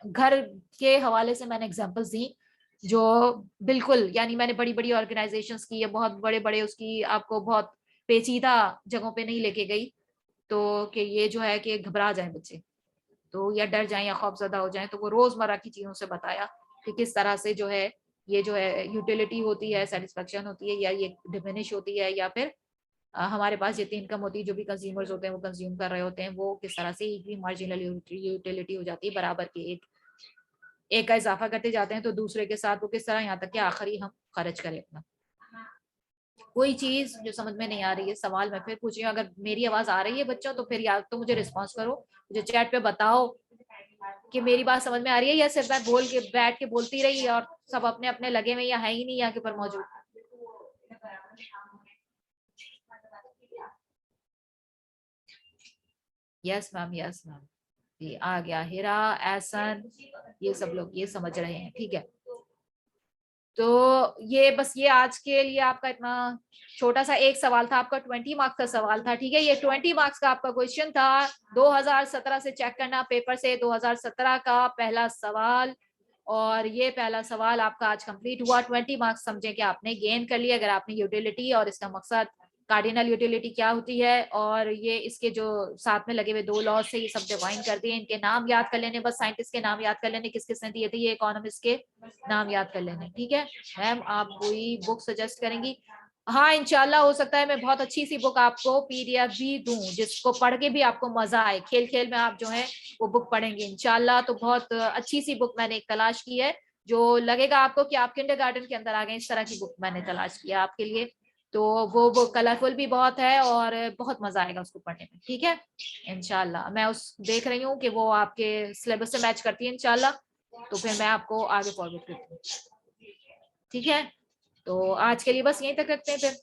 घर के हवाले से मैंने एग्जांपल्स दी जो बिल्कुल, यानी मैंने बड़ी बड़ी ऑर्गेनाइजेशंस की या बहुत बड़े बड़े उसकी आपको बहुत पेचीदा जगहों पे नहीं लेके गई, तो कि ये जो है कि घबरा जाए बच्चे तो, या डर जाएं या खौफजदा हो जाएं, तो वो रोजमर्रा की चीजों से बताया कि किस तरह से जो है ये जो है यूटिलिटी होती है, सेटिस्फेक्शन होती है, या ये डिमिनिश होती है, या फिर हमारे पास जितनी इनकम होती है जो भी कंज्यूमर्स होते हैं वो कंज्यूम कर रहे होते हैं, वो किस तरह से एक भी मार्जिनल यूटिलिटी हो जाती है बराबर के, एक का इजाफा करते जाते हैं तो दूसरे के साथ वो किस तरह यहाँ तक कि आखिरी हम खर्च करें अपना। कोई चीज जो समझ में नहीं आ रही है सवाल मैं फिर पूछ रही हूँ, अगर मेरी आवाज आ रही है बच्चों तो फिर या तो मुझे रिस्पॉन्स करो, मुझे चैट पे बताओ कि मेरी बात समझ में आ रही है, या सिर्फ मैं बोल के बैठ के बोलती रही और सब अपने अपने लगे हुए या है ही नहीं यहाँ के ऊपर मौजूद। यस मैम, यस मैम, ये आ गया हिरा, एहसन, ये सब लोग ये समझ रहे हैं। ठीक है, तो ये बस ये आज के लिए आपका इतना छोटा सा एक सवाल था, आपका 20 मार्क्स का सवाल था। ठीक है, ये 20 मार्क्स का आपका क्वेश्चन था, 2017 से चेक करना पेपर से, 2017 का पहला सवाल, और ये पहला सवाल आपका आज कंप्लीट हुआ। 20 मार्क्स समझे कि आपने गेन कर लिया अगर आपने यूटिलिटी और इसका मकसद कार्डिनल यूटिलिटी क्या होती है, और ये इसके जो साथ में लगे हुए 2 लॉज से ये सब डिफाइन कर दिए, इनके नाम याद कर लेने, बस साइंटिस्ट के नाम याद कर लेने किस किसने दिए थे, ये इकोनॉमिस्ट के नाम याद कर लेने। ठीक है मैम, आप कोई बुक सजेस्ट करेंगी? हाँ इंशाल्लाह, हो सकता है मैं बहुत अच्छी सी बुक आपको पीडीएफ भी दूं जिसको पढ़ के भी आपको मजा आए, खेल खेल में आप जो है वो बुक पढ़ेंगे इंशाल्लाह। तो बहुत अच्छी सी बुक मैंने एक तलाश की है जो लगेगा आपको कि आप किंडरगार्टन के अंदर आ गए, इस तरह की बुक मैंने तलाश किया आपके लिए। तो वो कलरफुल भी बहुत है और बहुत मजा आएगा उसको पढ़ने में। ठीक है इंशाल्लाह, मैं उस देख रही हूँ कि वो आपके सिलेबस से मैच करती है इंशाल्लाह, तो फिर मैं आपको आगे फॉरवर्ड करती हूँ। ठीक है, तो आज के लिए बस यहीं तक रखते हैं फिर।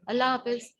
अल्लाह हाफिज।